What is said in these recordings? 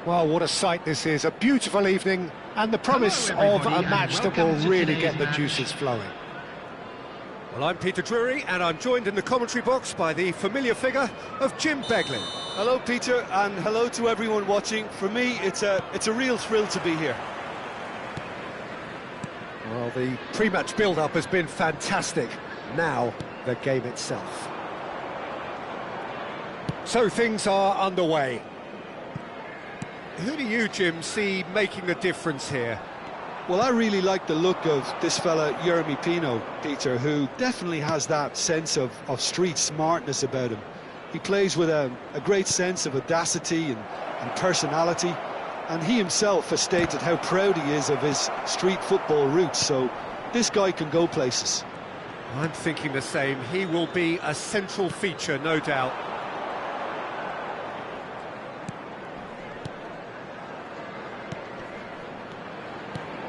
Well, what a sight this is, a beautiful evening, and the promise of a match that will really get the juices flowing. Well, I'm Peter Drury, and I'm joined in the commentary box by the familiar figure of Jim Beglin. Hello, Peter, and hello to everyone watching. For me, it's a real thrill to be here. Well, the pre-match build-up has been fantastic. Now, the game itself. So things are underway. Who do you, Jim, see making a difference here? Well, I really like the look of this fella, Jeremy Pino, Peter, who definitely has that sense of street smartness about him. He plays with a great sense of audacity and personality, and he himself has stated how proud he is of his street football roots, so this guy can go places. I'm thinking the same. He will be a central feature, no doubt.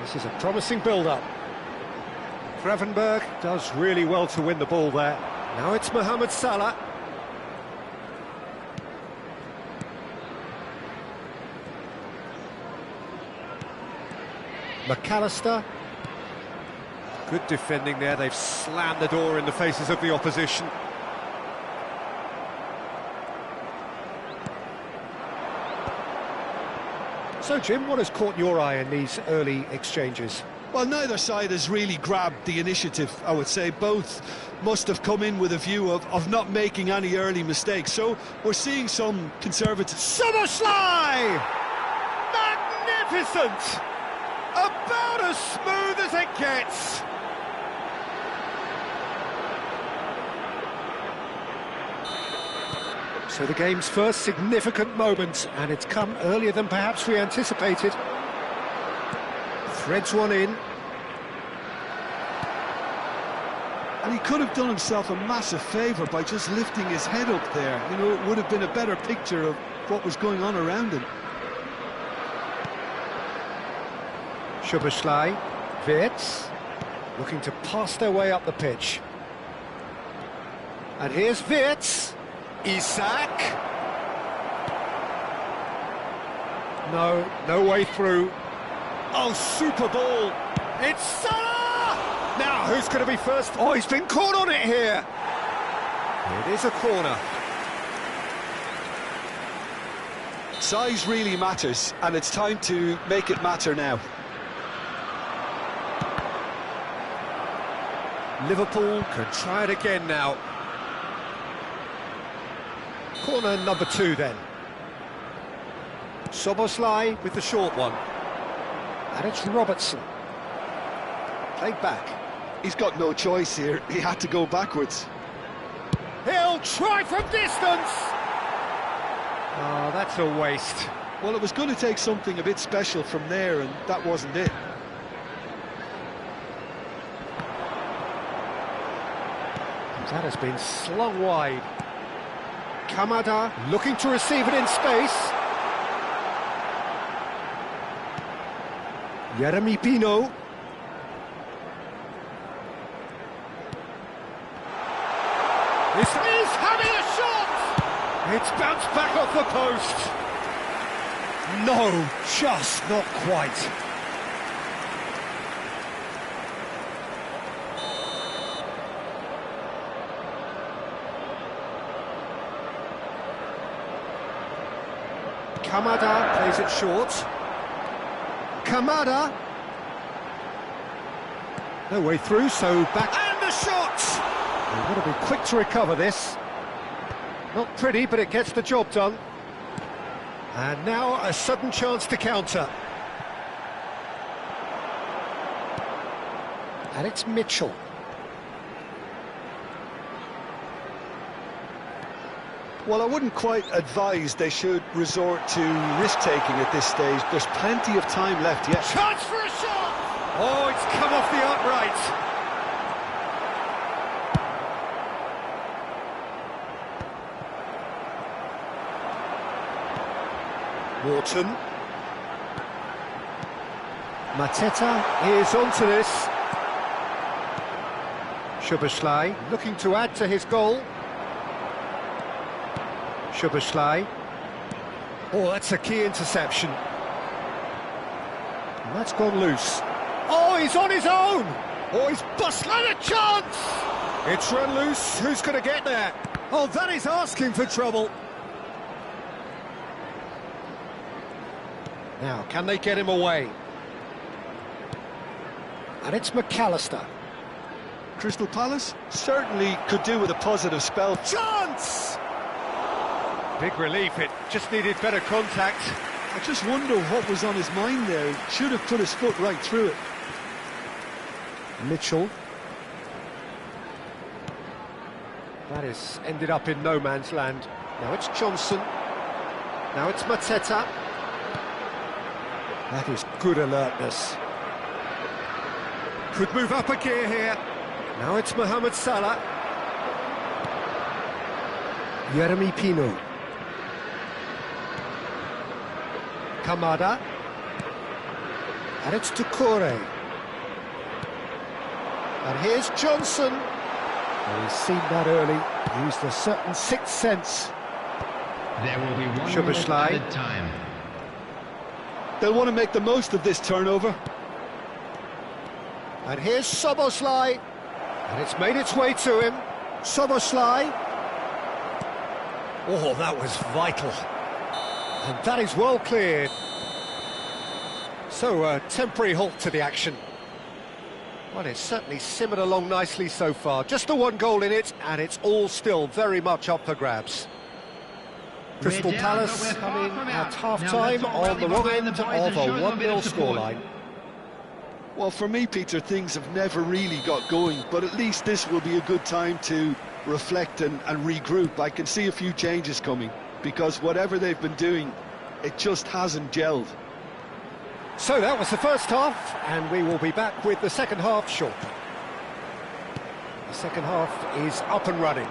This is a promising build-up. Gravenberg does really well to win the ball there. Now it's Mohamed Salah. McAllister. Good defending there. They've slammed the door in the faces of the opposition. So, Jim, what has caught your eye in these early exchanges? Well, neither side has really grabbed the initiative, I would say. Both must have come in with a view of not making any early mistakes. So we're seeing some conservative... Szoboszlai! Magnificent! About as smooth as it gets! So the game's first significant moment, and it's come earlier than perhaps we anticipated. Threads one in. And he could have done himself a massive favour by just lifting his head up there. You know, it would have been a better picture of what was going on around him. Szoboszlai, Wirtz, looking to pass their way up the pitch. And here's Wirtz. Isak. No way through. Oh, super ball. It's Salah! Now, who's going to be first? Oh, he's been caught on it here. It is a corner. Size really matters, and it's time to make it matter now. Liverpool can try it again now. Corner number 2 then. Szoboszlai with the short one. And it's Robertson. Played back. He's got no choice here. He had to go backwards. He'll try from distance! Oh, that's a waste. Well, it was going to take something a bit special from there, and that wasn't it. That has been slung wide. Kamada looking to receive it in space. Jeremy Pino. He's having a shot! It's bounced back off the post. No, just not quite. Kamada plays it short. Kamada. No way through, so back. And the shot! They've got to be quick to recover this. Not pretty, but it gets the job done. And now a sudden chance to counter. And it's Mitchell. Well, I wouldn't quite advise they should resort to risk-taking at this stage. There's plenty of time left yet. Chance for a shot! Oh, it's come off the upright. Wharton. Mateta is onto this. Szoboszlai looking to add to his goal. Szoboszlai. Oh, that's a key interception. And that's gone loose. Oh, he's on his own! Oh, he's bustling a chance! It's run loose, who's going to get there? Oh, that is asking for trouble. Now, can they get him away? And it's McAllister. Crystal Palace certainly could do with a positive spell. Chance! Big relief, it just needed better contact. I just wonder what was on his mind there. He should have put his foot right through it. Mitchell. That is ended up in no man's land. Now it's Johnson. Now it's Mateta. That is good alertness. Could move up a gear here. Now it's Mohamed Salah. Yeremy Pino. Kamada. And it's Doucouré. And here's Johnson. Well, he's seen that early, used a certain sixth sense. There will be 1 minute added time. They'll want to make the most of this turnover. And here's Szoboszlai. And it's made its way to him. Szoboszlai. Oh, that was vital. And that is well cleared. So, a temporary halt to the action. Well, it's certainly simmered along nicely so far. Just the one goal in it, and it's all still very much up for grabs. Crystal Palace come in at half-time on the wrong end of a 1-0 scoreline. Well, for me, Peter, things have never really got going, but at least this will be a good time to reflect and regroup. I can see a few changes coming, because whatever they've been doing, it just hasn't gelled. So that was the first half, and we will be back with the second half shortly. The second half is up and running.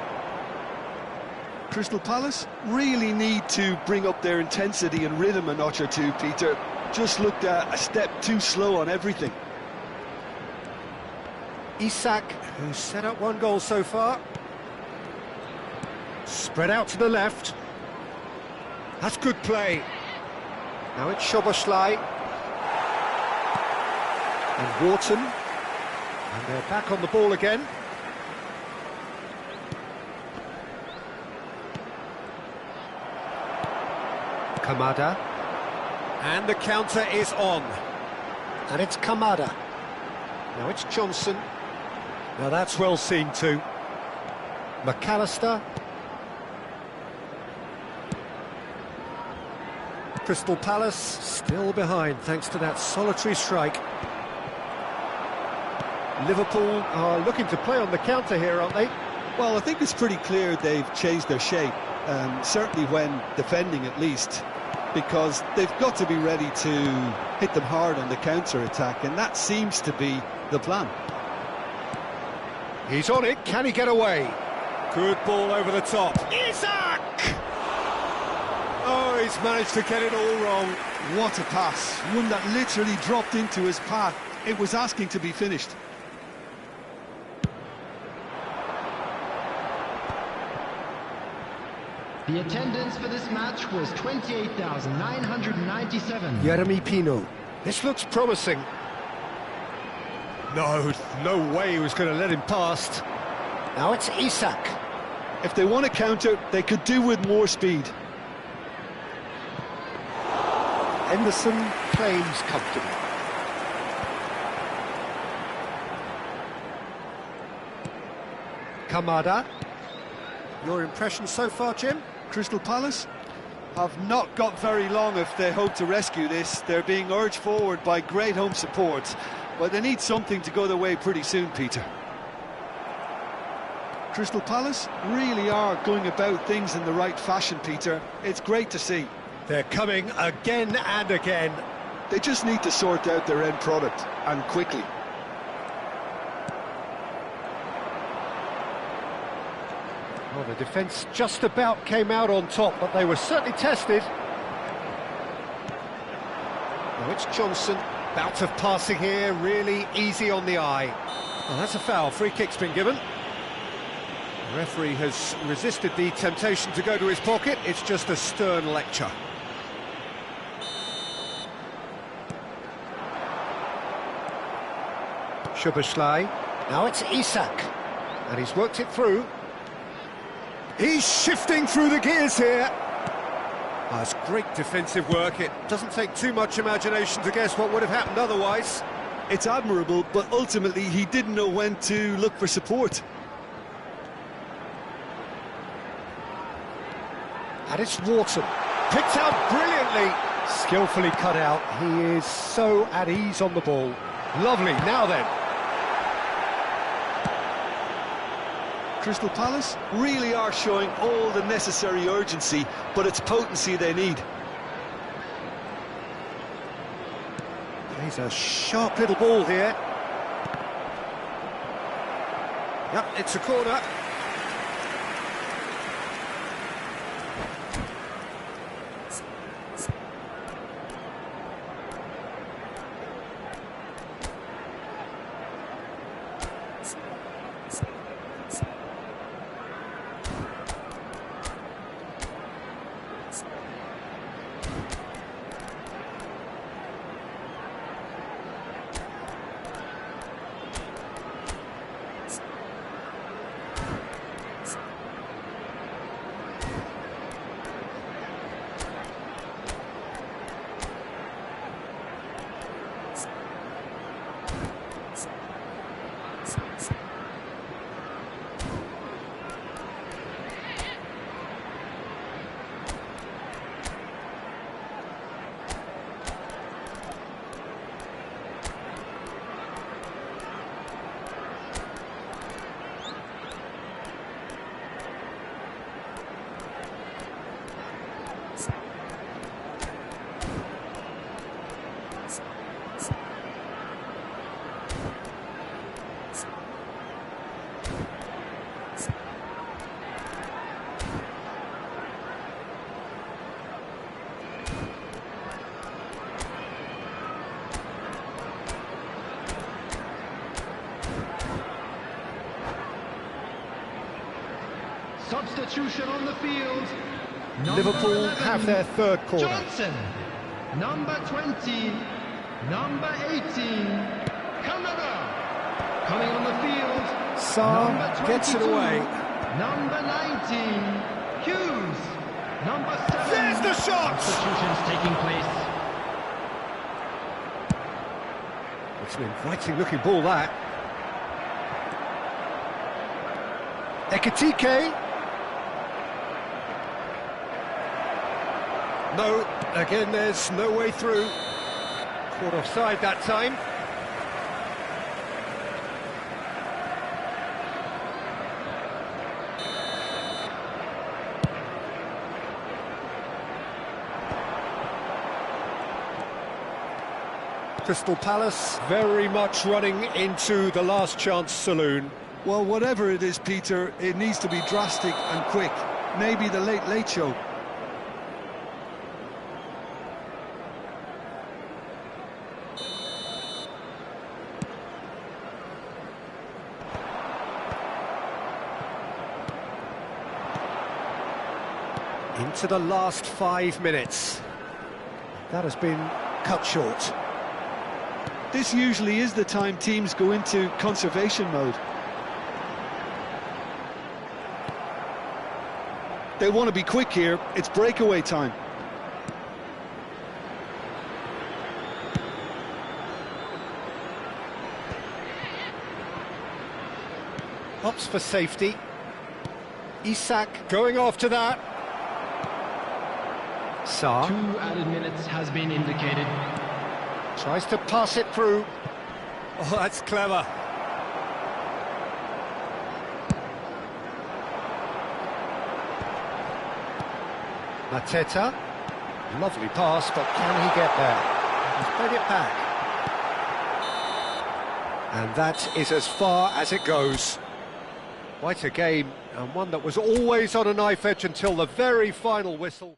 Crystal Palace really need to bring up their intensity and rhythm a notch or two, Peter. Just looked a step too slow on everything. Isak, who's set up one goal so far. Spread out to the left. That's good play. Now it's Szoboszlai. And Wharton. And they're back on the ball again. Kamada. And the counter is on. And it's Kamada. Now it's Johnson. Now that's well seen too. McAllister. Crystal Palace still behind thanks to that solitary strike. Liverpool are looking to play on the counter here, aren't they? Well, I think it's pretty clear they've changed their shape, certainly when defending at least, because they've got to be ready to hit them hard on the counter-attack, and that seems to be the plan. He's on it, can he get away? Good ball over the top. Isak! Oh, he's managed to get it all wrong. What a pass, one that literally dropped into his path. It was asking to be finished. The attendance for this match was 28,997. Yeremy Pino. This looks promising. No way he was going to let him past. Now it's Isak. If they want to counter, they could do with more speed. Henderson claims comfortably. Kamada. Your impression so far, Jim? Crystal Palace have not got very long if they hope to rescue this. They're being urged forward by great home support, but they need something to go their way pretty soon, Peter. Crystal Palace really are going about things in the right fashion, Peter. It's great to see. They're coming again and again. They just need to sort out their end product, and quickly. Well, the defence just about came out on top, but they were certainly tested. Now it's Johnson. Bout of passing here, really easy on the eye. Well, that's a foul. Free kick's been given. The referee has resisted the temptation to go to his pocket. It's just a stern lecture. Szoboszlai. Now it's Isak. And he's worked it through. He's shifting through the gears here. That's great defensive work. It doesn't take too much imagination to guess what would have happened otherwise. It's admirable, but ultimately he didn't know when to look for support. And it's Wharton. Picked out brilliantly. Skillfully cut out. He is so at ease on the ball. Lovely. Now then. Crystal Palace really are showing all the necessary urgency, but it's potency they need. He's a sharp little ball here. Yep, it's a corner. Substitution on the field. Liverpool 11, have their third corner. Johnson. Number 20. Number 18. Canada. Coming on the field. Sarr gets it away. Number 19. Hughes. Number 7. There's the shot! Substitutions taking place. It's an inviting looking ball, that. Ekitike. No, again there's no way through. Caught offside that time. Crystal Palace very much running into the last chance saloon. Well, whatever it is, Peter, it needs to be drastic and quick. Maybe the late show. Into the last 5 minutes. That has been cut short. This usually is the time teams go into conservation mode. They want to be quick here. It's breakaway time. Opts for safety. Isak going after that. Sarr 2 added minutes has been indicated. tries to pass it through. Oh, that's clever. Mateta. Lovely pass, but can he get there? He's played it back. And that is as far as it goes. Quite a game, and one that was always on a knife edge until the very final whistle.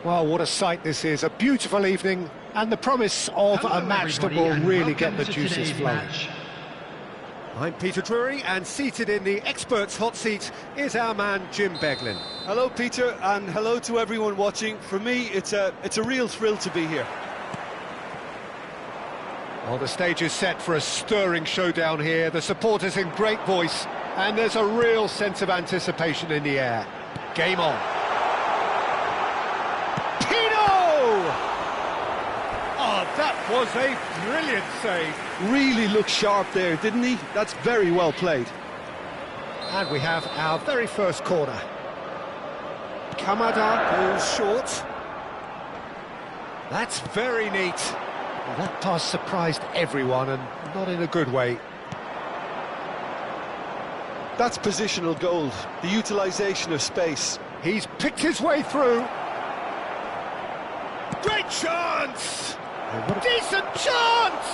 Well, what a sight this is. A beautiful evening and the promise of Hello, a match that everybody, will and really get welcome the to juices today's flowing. match. I'm Peter Drury, and seated in the experts' hot seat is our man Jim Beglin. Hello, Peter, and hello to everyone watching. For me, it's a real thrill to be here. Well, the stage is set for a stirring showdown here. The supporters in great voice, and there's a real sense of anticipation in the air. Game on. Oh, that was a brilliant save. Really looked sharp there, didn't he? That's very well played. And we have our very first corner. Kamada goes short. That's very neat. Well, that pass surprised everyone, and not in a good way. That's positional gold, the utilisation of space. He's picked his way through. Great chance! Decent chance!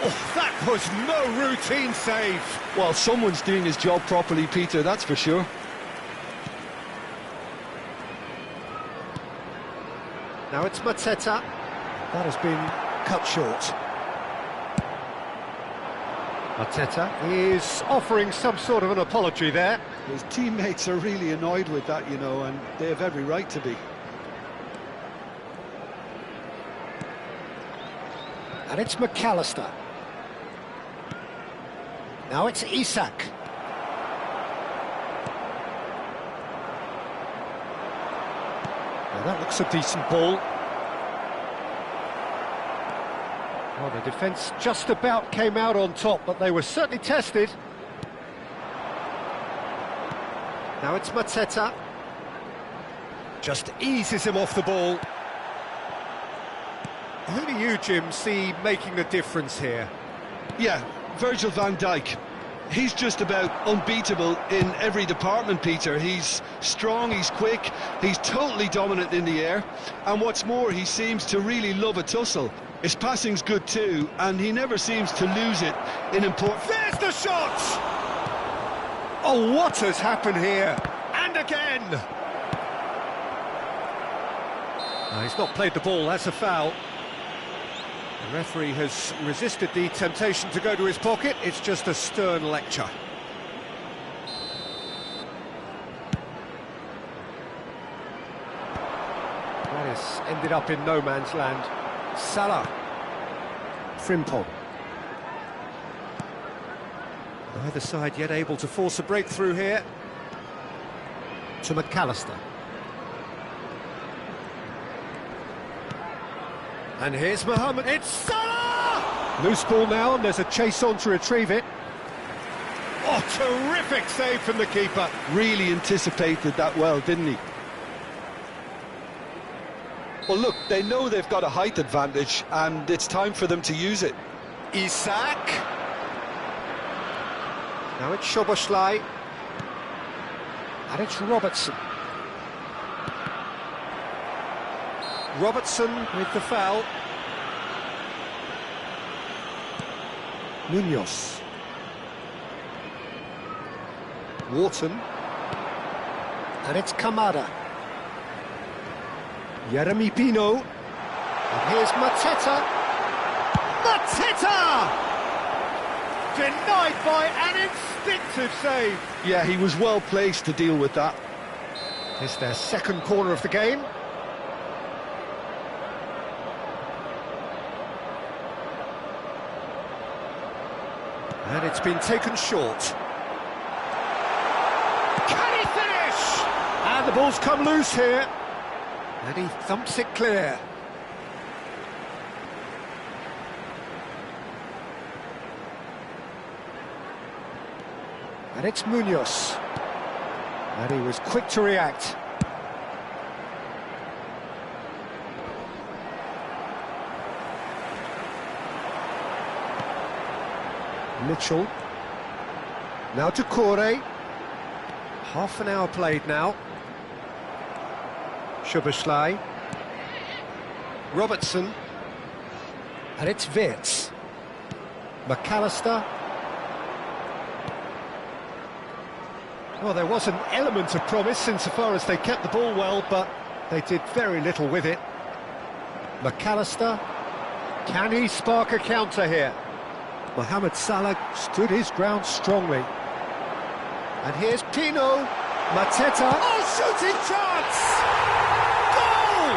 Oh, that was no routine save. Well, someone's doing his job properly, Peter, that's for sure. Now it's Mateta. That has been cut short. Mateta is offering some sort of an apology there. His teammates are really annoyed with that, you know, and they have every right to be. And it's McAllister. Now it's Isak. Now that looks a decent ball. Well, the defence just about came out on top, but they were certainly tested. Now it's Mateta. Just eases him off the ball. Who do you, Jim, see making the difference here? Yeah, Virgil van Dijk. He's just about unbeatable in every department, Peter. He's strong, he's quick, he's totally dominant in the air. And what's more, he seems to really love a tussle. His passing's good too, and he never seems to lose it in important... There's the shot! Oh, what has happened here? And again! No, he's not played the ball, that's a foul. The referee has resisted the temptation to go to his pocket. It's just a stern lecture. That has ended up in no man's land. Salah. Frimpong. Neither side yet able to force a breakthrough here. To McAllister. And here's Mohamed. It's Salah! Loose ball now, and there's a chase on to retrieve it. Oh, terrific save from the keeper. Really anticipated that well, didn't he? Well, look, they know they've got a height advantage, and it's time for them to use it. Isak. Now it's Szoboszlai. And it's Robertson. Robertson with the foul. Munoz. Wharton. And it's Kamada. Jeremy Pino. And here's Mateta. Mateta! Denied by an instinctive save. Yeah, he was well placed to deal with that. It's their second corner of the game. And it's been taken short. Can he finish? And the ball's come loose here. And he thumps it clear. And it's Munoz. And he was quick to react. Mitchell. Now to Corey. Half an hour played now. Szoboszlai. Robertson. And it's Wirtz. McAllister. Well, there was an element of promise insofar as they kept the ball well, but They did very little with it. McAllister, can he spark a counter here? Mohamed Salah stood his ground strongly. And here's Pino, Mateta, oh, shooting chance! Goal!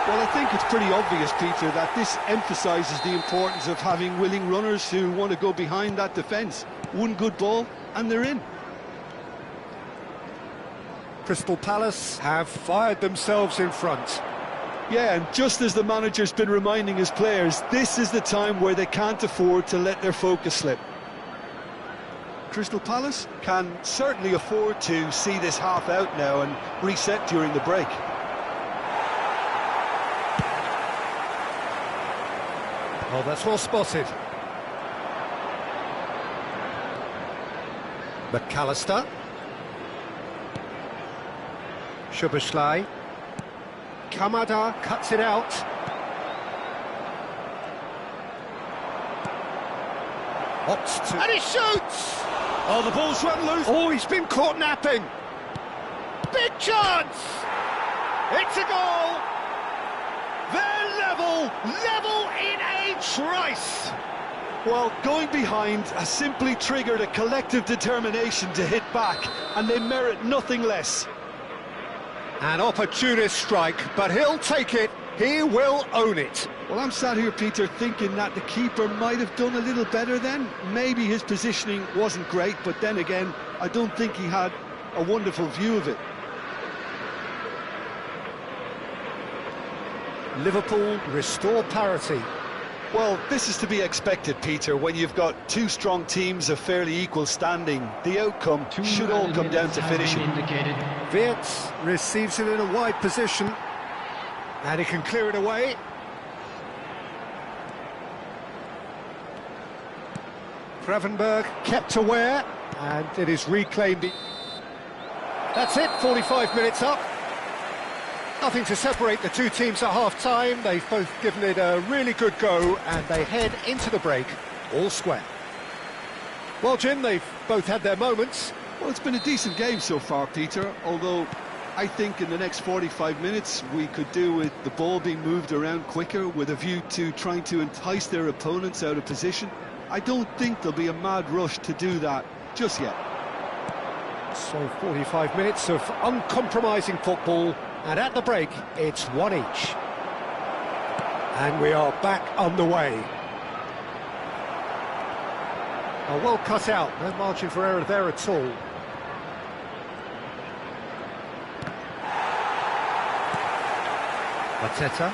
Well, I think it's pretty obvious, Peter, that this emphasises the importance of having willing runners who want to go behind that defence. One good ball, and they're in. Crystal Palace have fired themselves in front. Yeah, and just as the manager's been reminding his players, this is the time where they can't afford to let their focus slip. Crystal Palace can certainly afford to see this half out now and reset during the break. Oh, that's well spotted. McAllister. Szoboszlai. Kamada cuts it out. Opts to... And he shoots! Oh, the ball's run loose. Oh, he's been caught napping. Big chance! It's a goal! They're level in a trice! Well, going behind has simply triggered a collective determination to hit back, and they merit nothing less. An opportunist strike, but he'll take it. He will own it. Well, I'm sat here, Peter, thinking that the keeper might have done a little better then. Maybe his positioning wasn't great, but then again, I don't think he had a wonderful view of it. Liverpool restore parity. Well, this is to be expected, Peter, when you've got two strong teams of fairly equal standing. The outcome should all come down to finishing. Wirtz receives it in a wide position, and he can clear it away. Gravenberg kept aware, and it is reclaimed. That's it, 45 minutes up. Nothing to separate the two teams at half-time. They've both given it a really good go, and they head into the break all square. Well, Jim, they've both had their moments. Well, it's been a decent game so far, Peter, although I think in the next 45 minutes we could do with the ball being moved around quicker with a view to trying to entice their opponents out of position. I don't think there'll be a mad rush to do that just yet. So 45 minutes of uncompromising football, and at the break it's one each. And we are back underway. Oh, well cut out, no margin for error there at all. Mateta,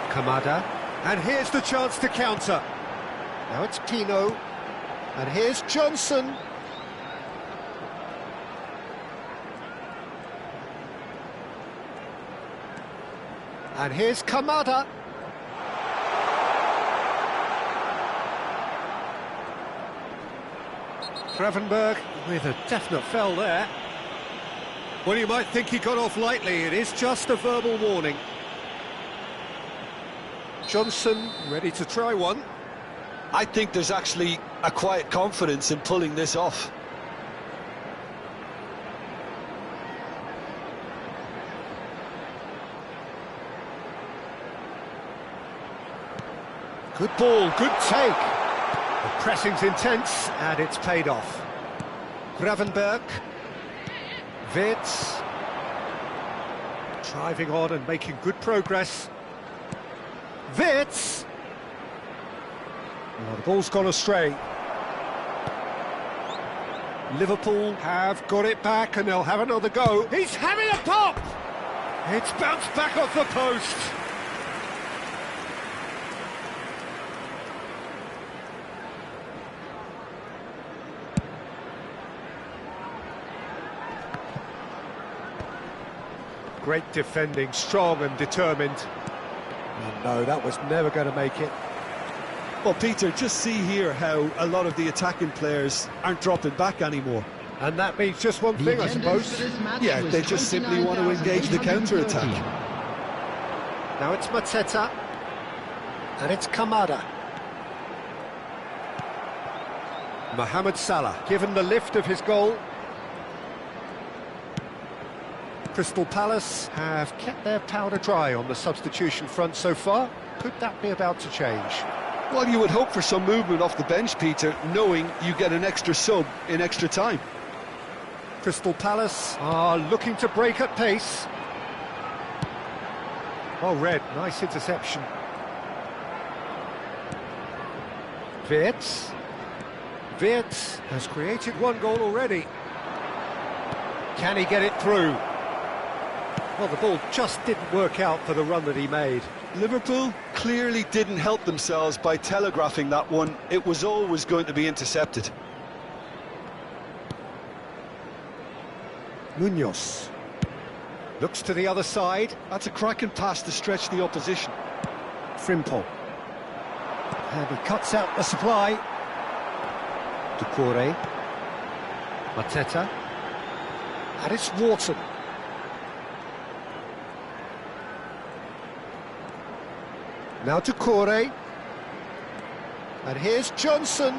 Kamada, and here's the chance to counter. Now it's Pino, and here's Johnson. And here's Kamada. Gravenberg with a definite foul there. Well, you might think he got off lightly. It is just a verbal warning. Johnson ready to try one. I think there's actually a quiet confidence in pulling this off. Good ball, good take. The pressing's intense, and it's paid off. Gravenberg. Wirtz. Driving on and making good progress. Wirtz. Oh, the ball's gone astray. Liverpool have got it back, and they'll have another go. He's having a pop! It's bounced back off the post. Great defending, strong and determined. Oh, no, that was never going to make it. Well, Peter, just see here how a lot of the attacking players aren't dropping back anymore. And that means just one thing, I suppose. Yeah, they just simply want to engage the counter-attack. Now it's Mateta. And it's Kamada. Mohamed Salah, given the lift of his goal. Crystal Palace have kept their powder dry on the substitution front so far. Could that be about to change? Well, you would hope for some movement off the bench, Peter, knowing you get an extra sub in extra time. Crystal Palace are looking to break at pace. Well read, nice interception. Wirtz has created one goal already. Can he get it through? Well, the ball just didn't work out for the run that he made. Liverpool clearly didn't help themselves by telegraphing that one. It was always going to be intercepted. Munoz looks to the other side. That's a cracking pass to stretch the opposition. Frimpong. And he cuts out the supply. Doucouré. Mateta. And it's Wharton. Now Doucouré. And here's Johnson.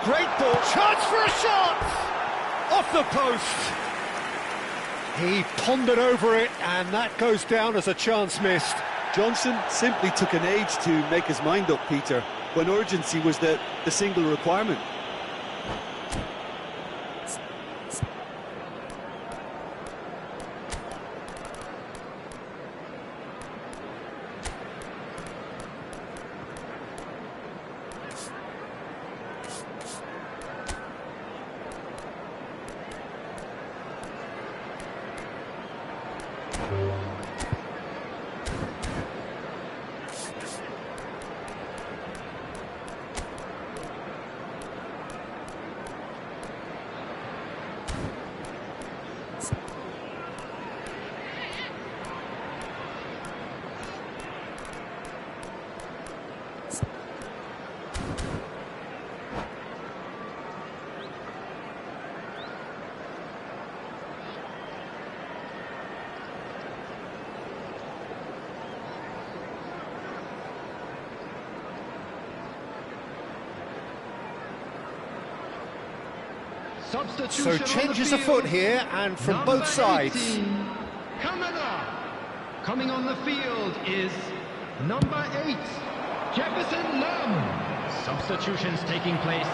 Great ball. Chance for a shot! Off the post. He pondered over it, and that goes down as a chance missed. Johnson simply took an age to make his mind up, Peter, when urgency was the single requirement. So changes afoot here, and from Number both sides. 18, coming on the field is number 8, Jefferson Lam. Substitutions taking place.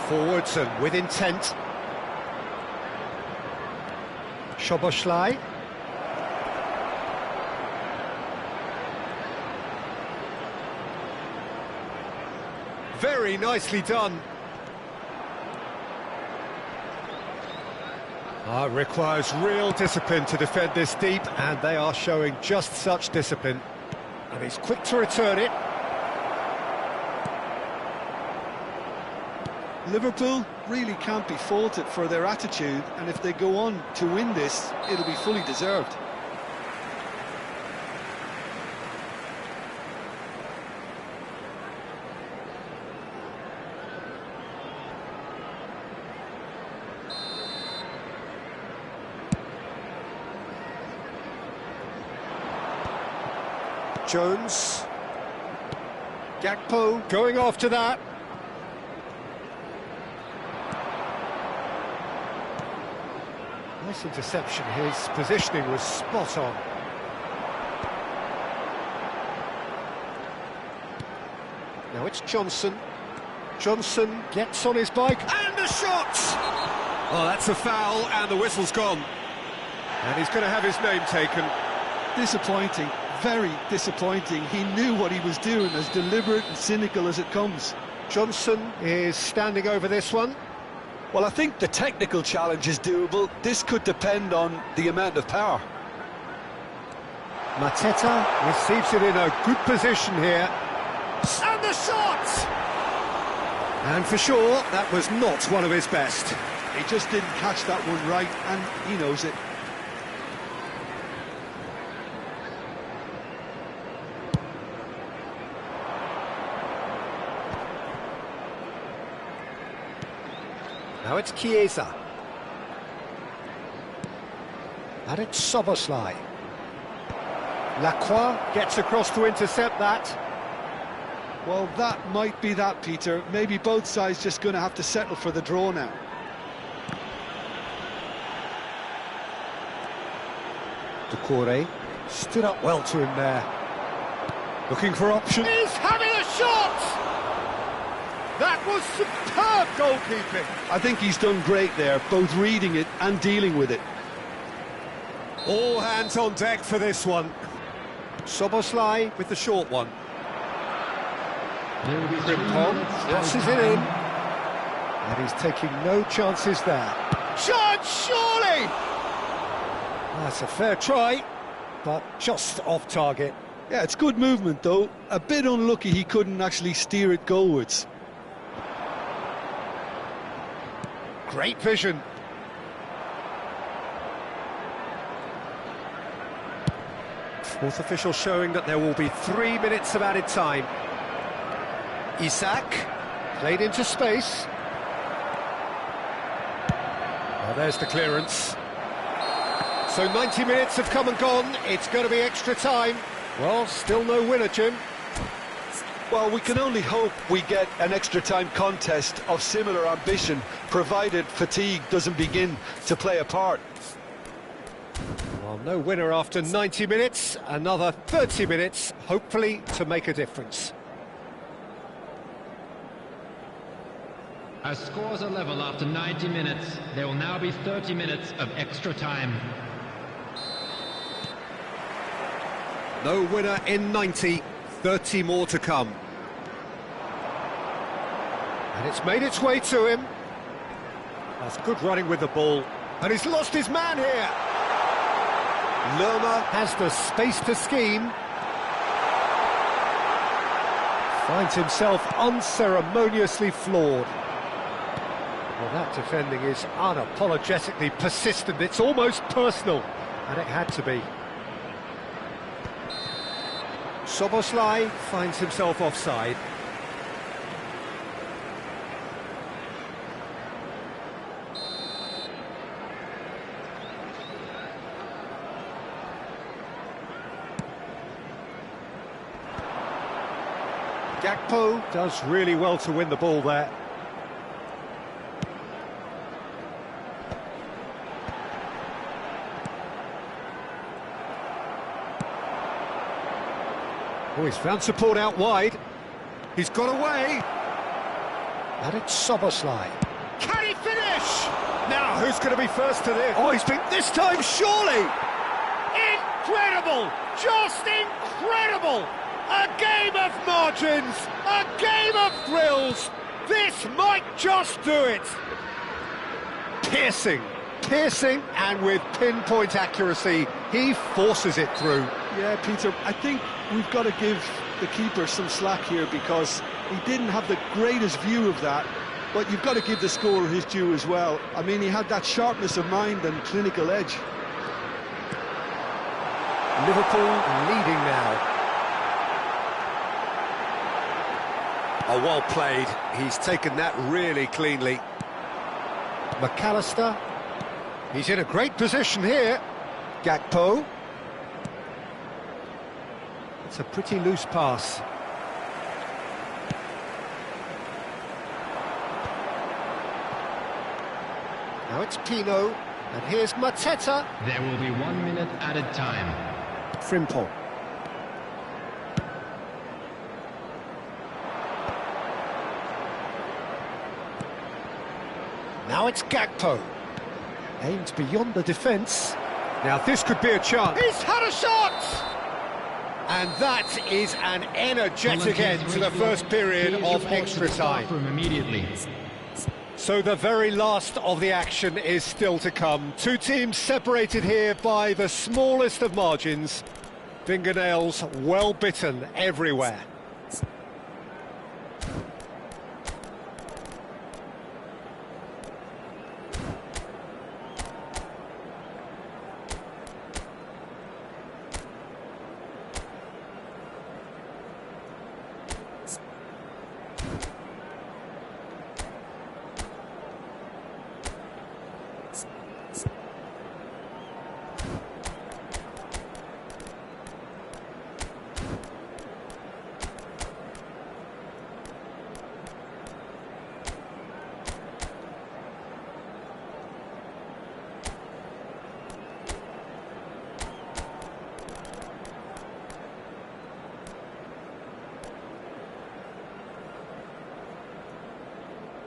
Forwards and with intent. Szoboszlai. Very nicely done. Requires real discipline to defend this deep, and they are showing just such discipline. And he's quick to return it. Liverpool really can't be faulted for their attitude, and if they go on to win this, it'll be fully deserved. Jones. Gakpo going after that. Nice interception. His positioning was spot on. Now it's Johnson. Johnson gets on his bike, and the shot! Oh, that's a foul, and the whistle's gone. And he's going to have his name taken. Disappointing, very disappointing. He knew what he was doing, as deliberate and cynical as it comes. Johnson is standing over this one. Well, I think the technical challenge is doable. This could depend on the amount of power. Mateta receives it in a good position here. And the shot! And for sure, that was not one of his best. He just didn't catch that one right, and he knows it. Now it's Chiesa. And it's Szoboszlai. Lacroix gets across to intercept that. Well, that might be that, Peter. Maybe both sides just going to have to settle for the draw now. Doucouré stood up well to him there. Looking for options. He's having a shot! That was superb goalkeeping. I think he's done great there, both reading it and dealing with it. All hands on deck for this one. Szoboszlai with the short one. Frimpong Crosses it in. And he's taking no chances there. Shot, surely! That's a fair try, but just off target. Yeah, it's good movement though. A bit unlucky he couldn't actually steer it goalwards. Great vision. Fourth official showing that there will be 3 minutes of added time. Isak, played into space. Well, there's the clearance. So 90 minutes have come and gone. It's going to be extra time. Well, still no winner, Jim. Well, we can only hope we get an extra time contest of similar ambition, provided fatigue doesn't begin to play a part. Well, no winner after 90 minutes. Another 30 minutes, hopefully, to make a difference. As scores are level after 90 minutes, there will now be 30 minutes of extra time. No winner in 90, 30 more to come. And it's made its way to him. That's good running with the ball. And he's lost his man here. Lerma has the space to scheme. Finds himself unceremoniously floored. Well, that defending is unapologetically persistent. It's almost personal, and it had to be. Szoboszlai finds himself offside. Gakpo does really well to win the ball there. Oh, he's found support out wide. He's got away. And it's Szoboszlai. Can he finish? Now, who's going to be first to this? Oh, he's been this time, surely! Incredible! Just incredible! A game of margins! A game of thrills! This might just do it! Piercing, and with pinpoint accuracy, he forces it through. Yeah, Peter, I think we've got to give the keeper some slack here because he didn't have the greatest view of that, but you've got to give the scorer his due as well. I mean, he had that sharpness of mind and clinical edge. Liverpool leading now. Oh, well played. He's taken that really cleanly. McAllister. He's in a great position here. Gakpo. It's a pretty loose pass. Now it's Pino, and here's Mateta. There will be 1 minute added time. Frimpong. Now it's Gakpo. Aimed beyond the defence. Now this could be a chance. He's had a shot! And that is an energetic end to the first period of extra time. Immediately. So the very last of the action is still to come. Two teams separated here by the smallest of margins. Fingernails well bitten everywhere.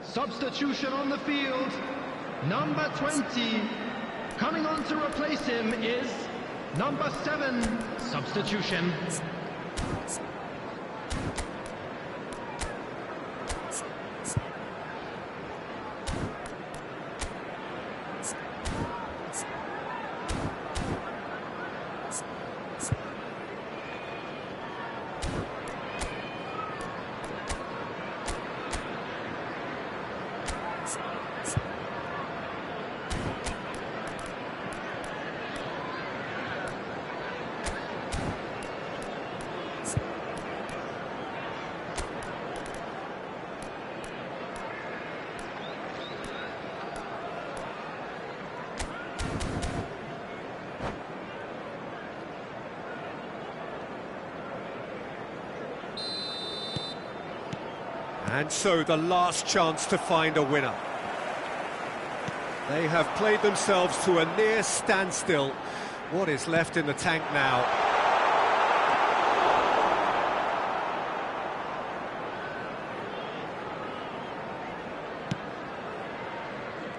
Substitution on the field. Number 20. Coming on to replace him is number 7. Substitution. And so the last chance to find a winner. They have played themselves to a near standstill. What is left in the tank now?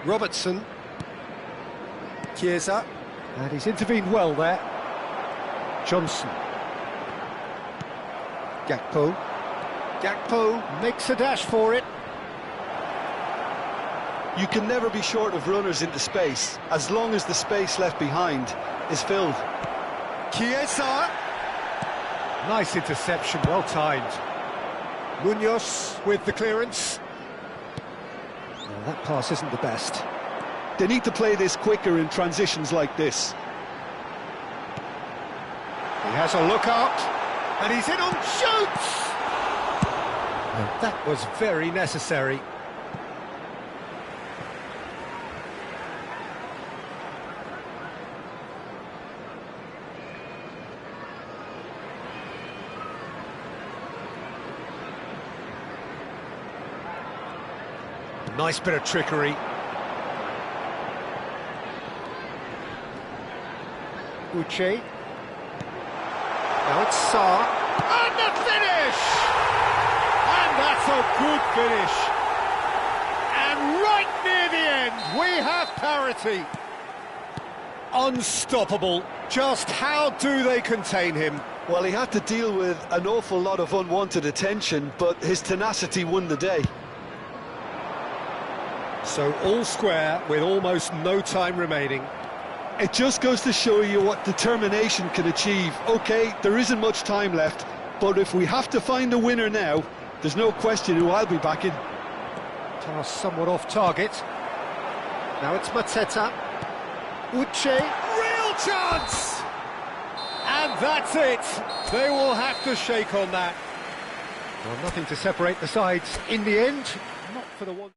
Robertson. Chiesa. And he's intervened well there. Johnson. Gakpo. Gakpo makes a dash for it. You can never be short of runners into space, as long as the space left behind is filled. Chiesa. Nice interception, well timed. Munoz with the clearance. Well, that pass isn't the best. They need to play this quicker in transitions like this. He has a look out, and he's in on shoots! And that was very necessary. Nice bit of trickery. Uche. Now it's Sarr. And the finish! And that's a good finish. And right near the end, we have parity. Unstoppable. Just how do they contain him? Well, he had to deal with an awful lot of unwanted attention, but his tenacity won the day. So all square with almost no time remaining. It just goes to show you what determination can achieve. OK, there isn't much time left, but if we have to find a winner now, there's no question who I'll be backing. Task somewhat off target. Now it's Mateta. Uche. Real chance! And that's it. They will have to shake on that. Well, nothing to separate the sides in the end. Not for the one.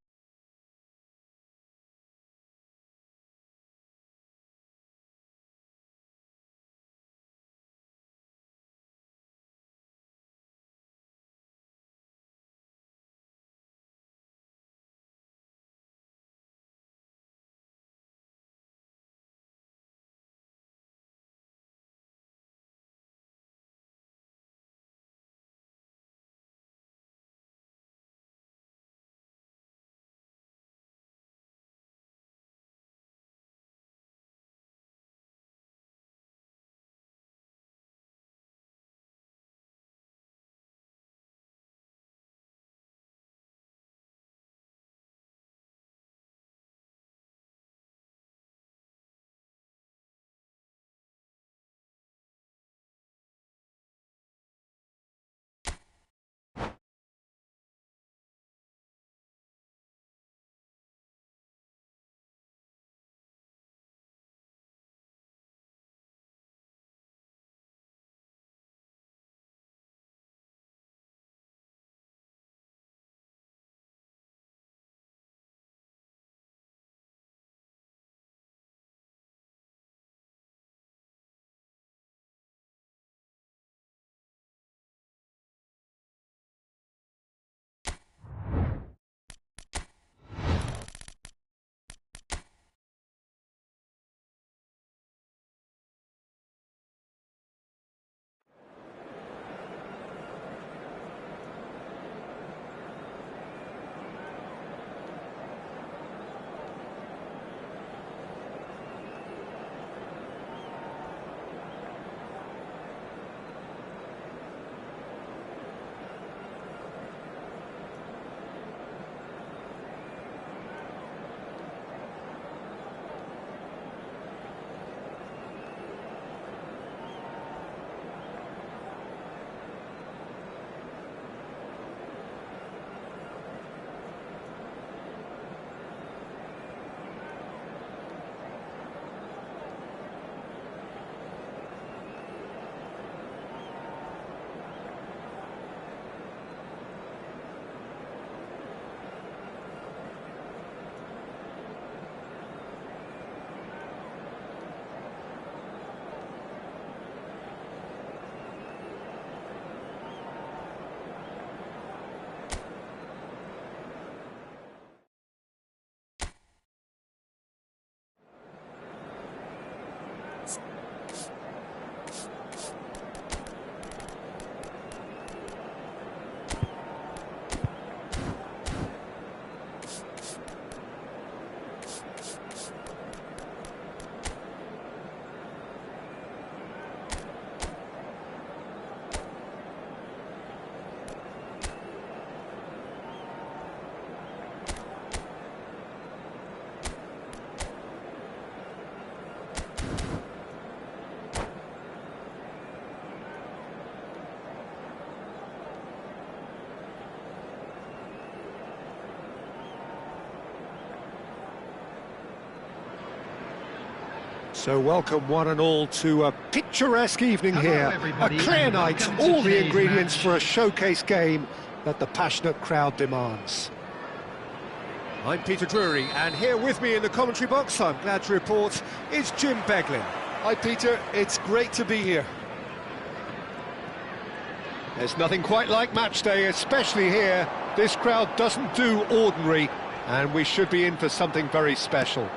So welcome one and all to a picturesque evening Hello, here. everybody, A clear and night, welcome to all the today's ingredients match. for a showcase game that the passionate crowd demands. I'm Peter Drury, and here with me in the commentary box, I'm glad to report, is Jim Beglin. Hi, Peter. It's great to be here. There's nothing quite like match day, especially here. This crowd doesn't do ordinary, and we should be in for something very special.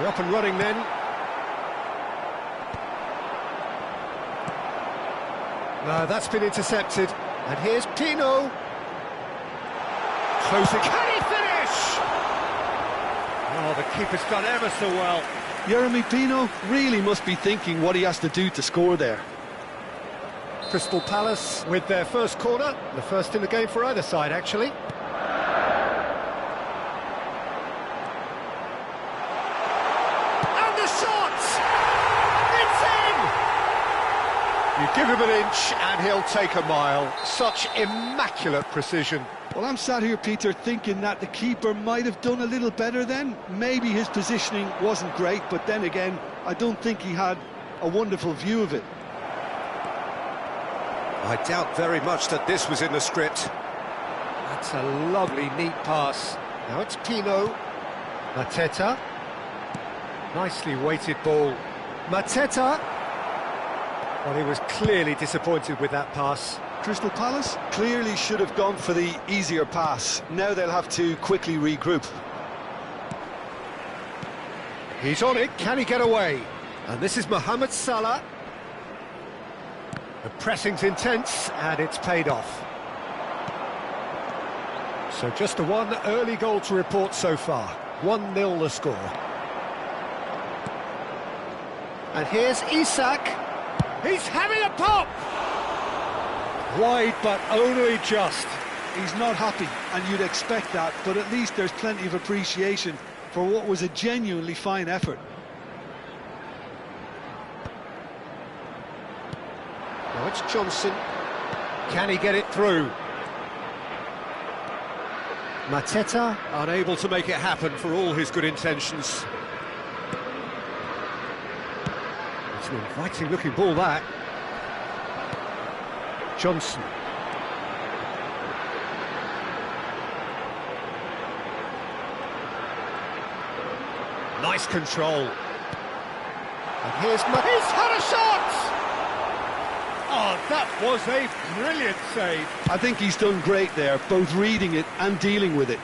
We're up and running then. No, that's been intercepted. And here's Pino. Closing. Can he finish? Oh, the keeper's done ever so well. Jeremy Pino really must be thinking what he has to do to score there. Crystal Palace with their first corner. The first in the game for either side, actually. And the shot! It's in! You give him an inch and he'll take a mile. Such immaculate precision. Well, I'm sat here, Peter, thinking that the keeper might have done a little better then. Maybe his positioning wasn't great, but then again, I don't think he had a wonderful view of it. I doubt very much that this was in the script. That's a lovely, neat pass. Now it's Pino. Mateta. Nicely weighted ball. Mateta. Well, he was clearly disappointed with that pass. Crystal Palace clearly should have gone for the easier pass. Now they'll have to quickly regroup. He's on it. Can he get away? And this is Mohamed Salah. The pressing's intense, and it's paid off. So just the one early goal to report so far. 1-0 the score. And here's Isak. He's having a pop! Wide, but only just. He's not happy, and you'd expect that, but at least there's plenty of appreciation for what was a genuinely fine effort. Now it's Johnson. Can he get it through? Mateta unable to make it happen for all his good intentions. It's an inviting looking ball, that. Johnson. Nice control. And here's he's had a shot! Oh, that was a brilliant save. I think he's done great there, both reading it and dealing with it.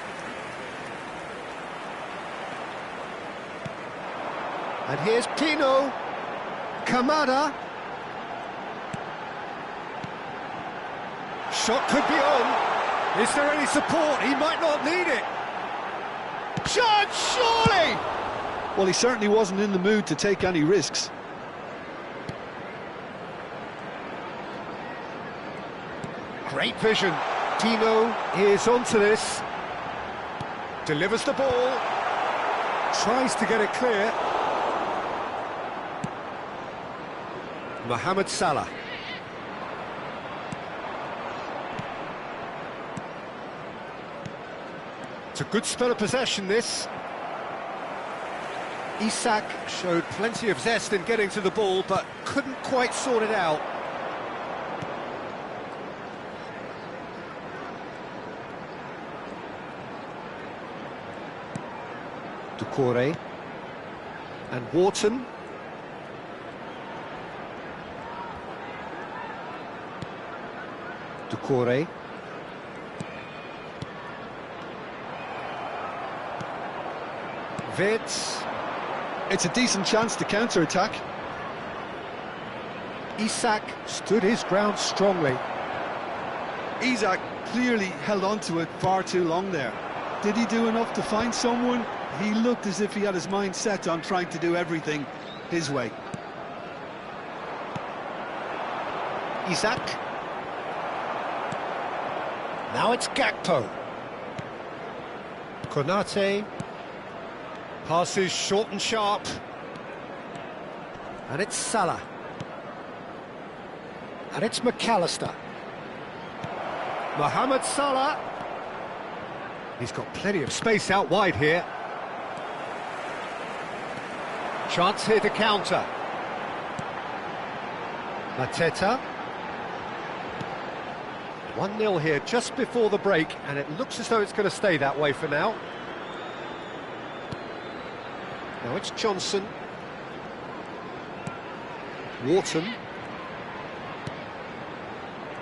And here's Pino. Kamada. Shot could be on. Is there any support? He might not need it. Judge, surely! Well, he certainly wasn't in the mood to take any risks. Great vision. Pino is onto this. Delivers the ball. Tries to get it clear. Mohamed Salah. It's a good spell of possession, this. Isak showed plenty of zest in getting to the ball, but couldn't quite sort it out. Doucouré. And Wharton. Doucouré. Vids. It's a decent chance to counter-attack. Isak stood his ground strongly. Isak clearly held on to it far too long there. Did he do enough to find someone? He looked as if he had his mind set on trying to do everything his way. Isak. Now it's Gakpo. Konate. Passes short and sharp. And it's Salah. And it's McAllister. Mohamed Salah. He's got plenty of space out wide here. Chance here to counter. Mateta. 1-0 here just before the break, and it looks as though it's going to stay that way for now. Now it's Johnson. Wharton.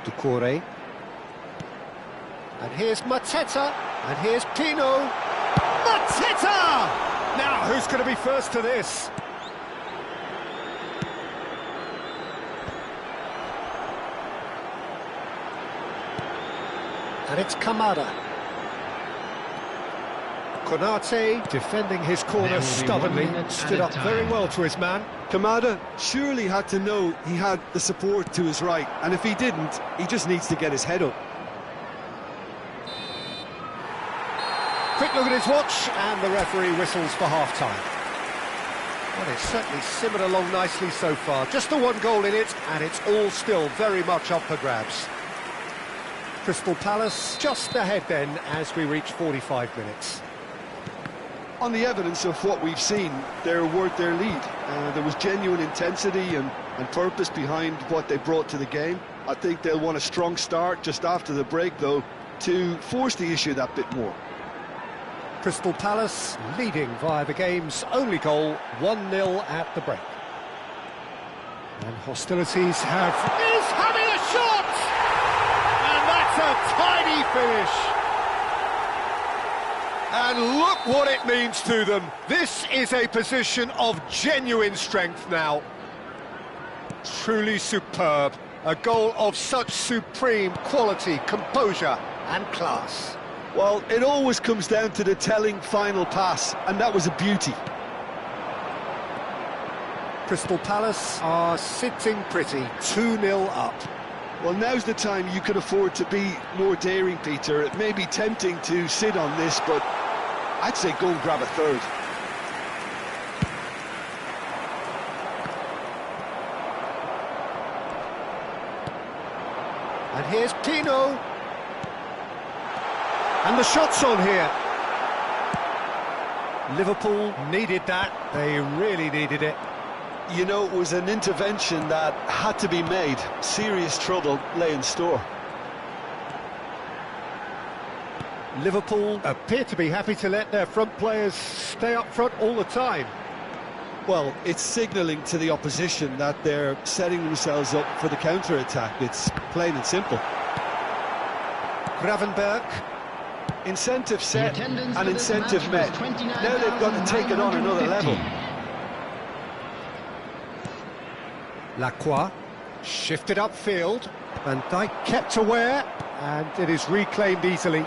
Doucouré. And here's Mateta. And here's Pino. Mateta! Now, who's going to be first to this? And it's Kamada. Konate defending his corner stubbornly, stood up very well to his man. Kamada surely had to know he had the support to his right, and if he didn't, he just needs to get his head up. Quick look at his watch, and the referee whistles for half-time. Well, it's certainly simmered along nicely so far. Just the one goal in it, and it's all still very much up for grabs. Crystal Palace just ahead then as we reach 45 minutes. On the evidence of what we've seen, they're worth their lead. There was genuine intensity and purpose behind what they brought to the game. I think they'll want a strong start just after the break, though, to force the issue that bit more. Crystal Palace leading via the game's only goal, 1-0 at the break. And hostilities have... He's having a shot! And that's a tiny finish. And look what it means to them. This is a position of genuine strength now. Truly superb. A goal of such supreme quality, composure and class. Well, it always comes down to the telling final pass, and that was a beauty. Crystal Palace are sitting pretty, 2-0 up. Well, now's the time you can afford to be more daring, Peter. It may be tempting to sit on this, but I'd say go and grab a third. And here's Pino. And the shot's on here. Liverpool needed that. They really needed it. You know, it was an intervention that had to be made. Serious trouble lay in store. Liverpool appear to be happy to let their front players stay up front all the time. Well, it's signalling to the opposition that they're setting themselves up for the counter-attack. It's plain and simple. Gravenberg. Incentive set and incentive met. Now they've got to take it on another level. Lacroix shifted upfield. Van Dijk kept aware, and it is reclaimed easily.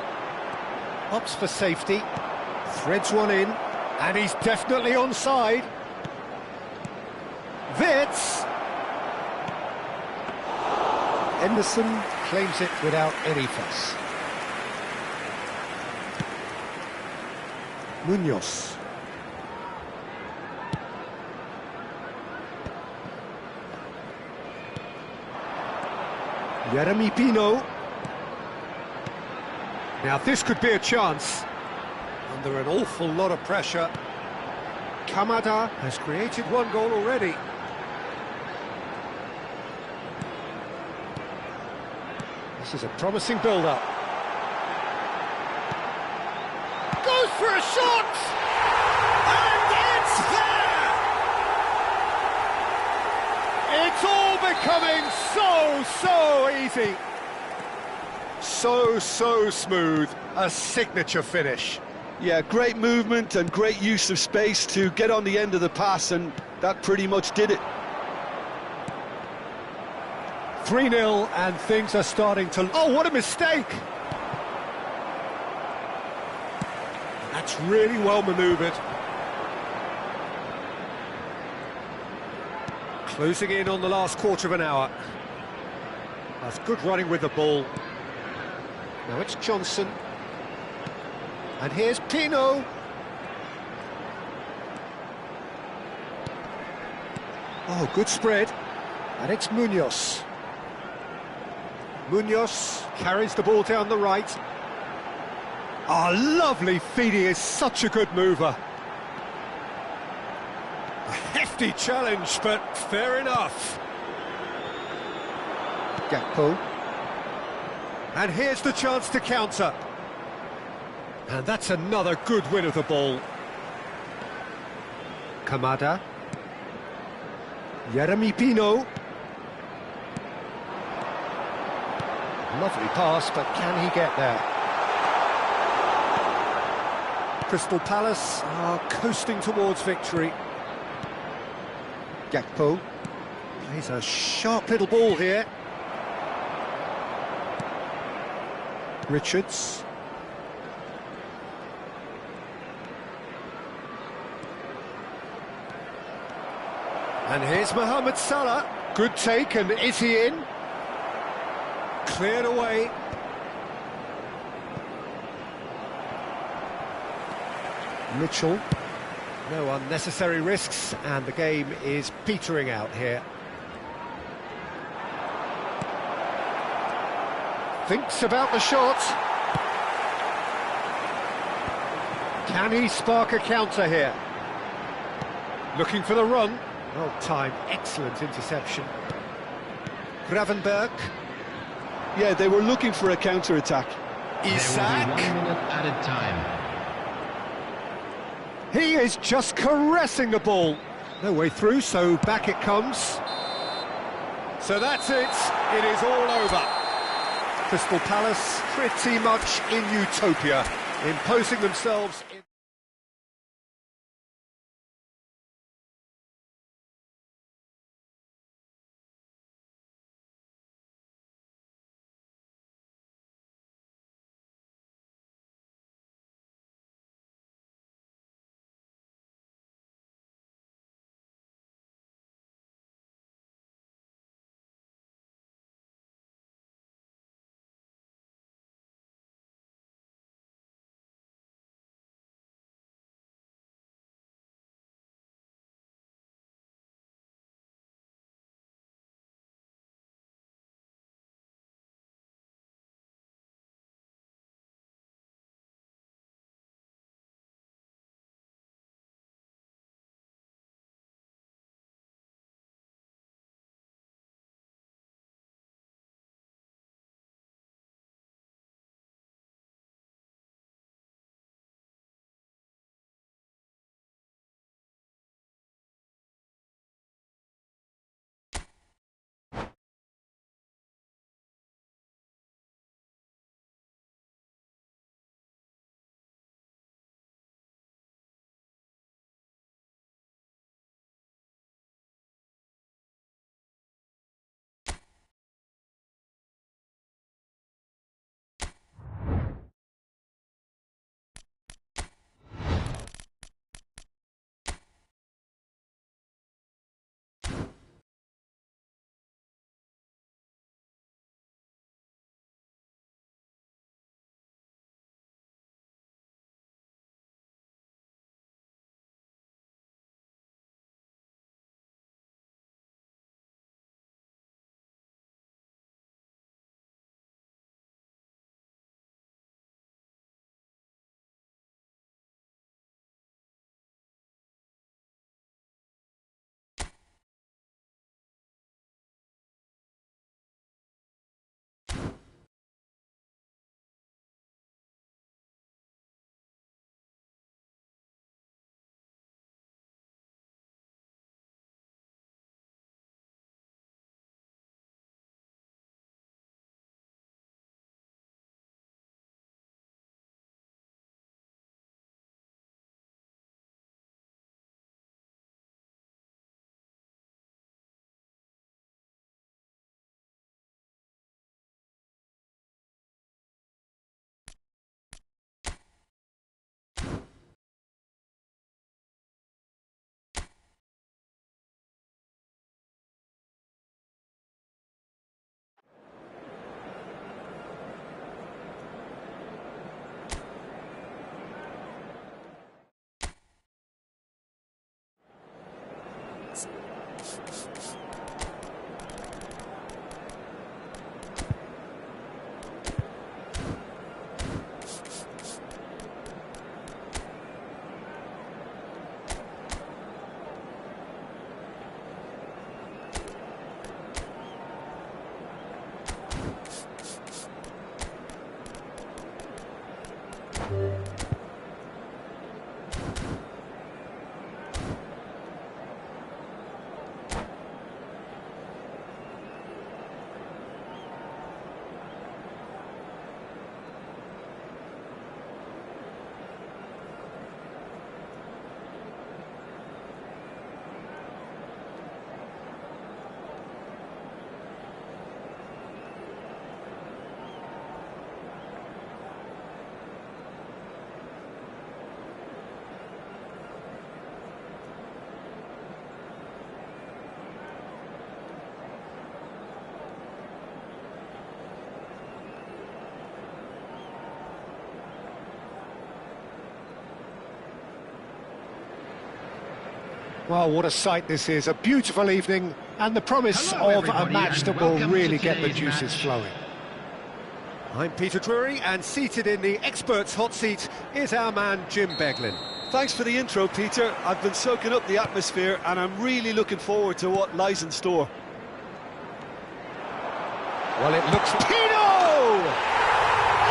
Opts for safety, threads one in, and he's definitely onside. Wits. Henderson claims it without any fuss. Munoz. Jeremy Pino. Now this could be a chance. Under an awful lot of pressure. Kamada has created one goal already. This is a promising build-up. Goes for a shot! And it's there! It's all becoming so easy. So smooth. A signature finish. Yeah, great movement and great use of space to get on the end of the pass, and that pretty much did it. 3-0, and things are starting to... Oh, what a mistake! That's really well manoeuvred. Closing in on the last quarter of an hour. That's good running with the ball. Now it's Johnson. And here's Pino. Oh, good spread. And it's Munoz. Munoz carries the ball down the right. Oh, lovely feed. He is such a good mover. A Hefty challenge, but fair enough. Gakpo. And here's the chance to counter. And that's another good win of the ball. Kamada. Jeremy Pino. Lovely pass, but can he get there? Crystal Palace are coasting towards victory. Gakpo plays a sharp little ball here. Richards. And here's Mohamed Salah. Good take, and is he in? Cleared away. Mitchell. No unnecessary risks, and the game is petering out here. Thinks about the shot. Can he spark a counter here? Looking for the run. Well timed, excellent interception. Gravenberg. Yeah, they were looking for a counter-attack. Isak. There will be 1 minute added time. He is just caressing the ball. No way through, so back it comes. So that's it. It is all over. Crystal Palace pretty much in utopia, imposing themselves in Well, what a sight this is, a beautiful evening, and the promise Hello, of a everybody, match and that will welcome really to get the today's juices match. flowing. I'm Peter Drury, and seated in the experts' hot seat is our man Jim Beglin. Thanks for the intro, Peter. I've been soaking up the atmosphere and I'm really looking forward to what lies in store. Well, it looks... Pino!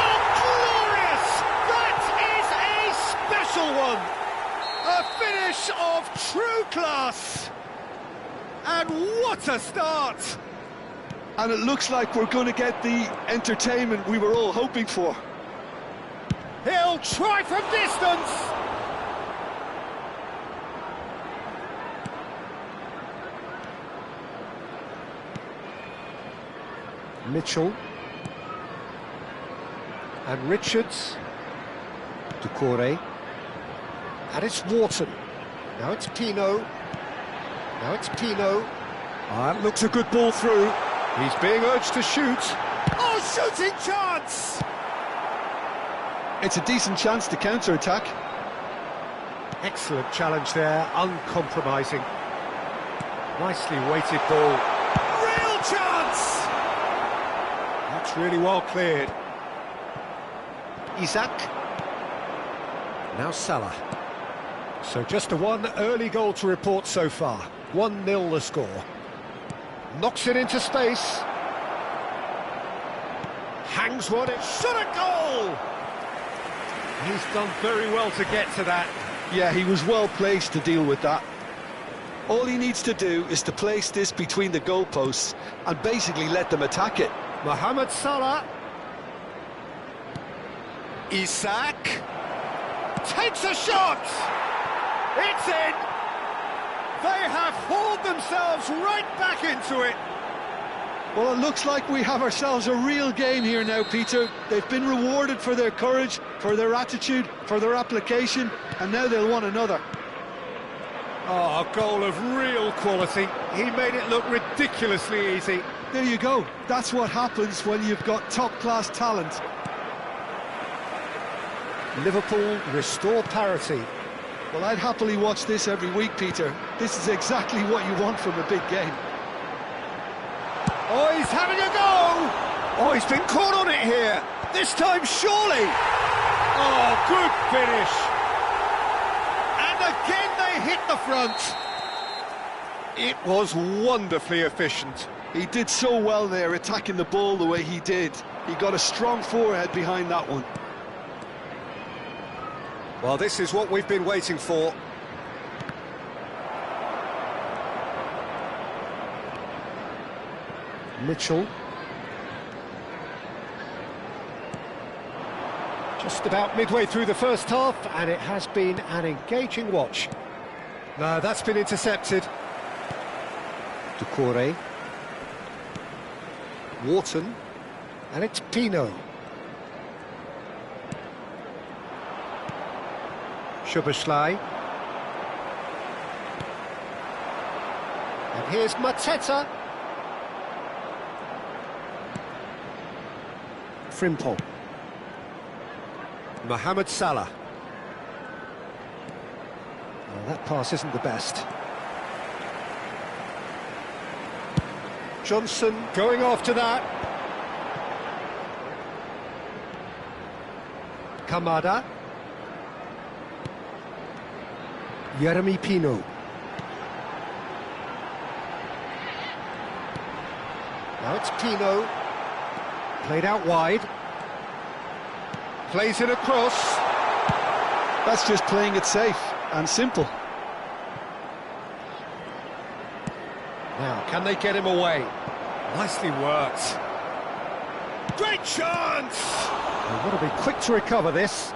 Oh, glorious! That is a special one! A finish of true class! And what a start! And it looks like we're going to get the entertainment we were all hoping for. He'll try from distance! Mitchell. And Richards. Doucouré. And it's Wharton. Now it's Pino. Now it's Pino. That looks a good ball through. He's being urged to shoot. Oh, shooting chance! It's a decent chance to counter-attack. Excellent challenge there, uncompromising. Nicely weighted ball. Real chance! That's really well cleared. Isaac. Now Salah. So just a one early goal to report so far. 1-0 the score. Knocks it into space. Hangs one, it shot a goal! He's done very well to get to that. Yeah, he was well placed to deal with that. All he needs to do is to place this between the goalposts and basically let them attack it. Mohamed Salah. Isaac takes a shot! It's in! They have hauled themselves right back into it! Well, it looks like we have ourselves a real game here now, Peter. They've been rewarded for their courage, for their attitude, for their application, and now they'll want another. Oh, a goal of real quality. He made it look ridiculously easy. There you go. That's what happens when you've got top-class talent. Liverpool restore parity. Well, I'd happily watch this every week, Peter. This is exactly what you want from a big game. Oh, he's having a go! Oh, he's been caught on it here! This time, surely! Oh, good finish! And again they hit the front! It was wonderfully efficient. He did so well there, attacking the ball the way he did. He got a strong forehead behind that one. Well, this is what we've been waiting for. Mitchell. Just about midway through the first half, and it has been an engaging watch. No, that's been intercepted. Doucouré. Wharton. And it's Pino. Szoboszlai. And here's Mateta. Frimpong. Mohamed Salah. Well, that pass isn't the best. Johnson going after that. Kamada. Jeremy Pino. Now it's Pino. Played out wide. Plays it across. That's just playing it safe and simple. Now, can they get him away? Nicely worked. Great chance! They've got to be quick to recover this.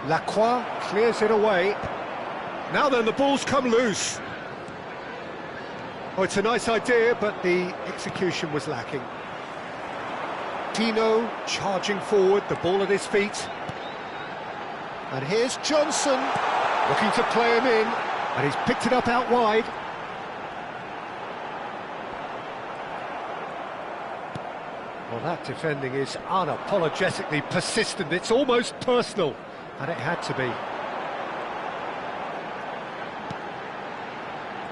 Lacroix clears it away. Now then, the ball's come loose. Oh, it's a nice idea, but the execution was lacking. Pino charging forward, the ball at his feet. And here's Johnson, looking to play him in, and he's picked it up out wide. Well, that defending is unapologetically persistent. It's almost personal, and it had to be.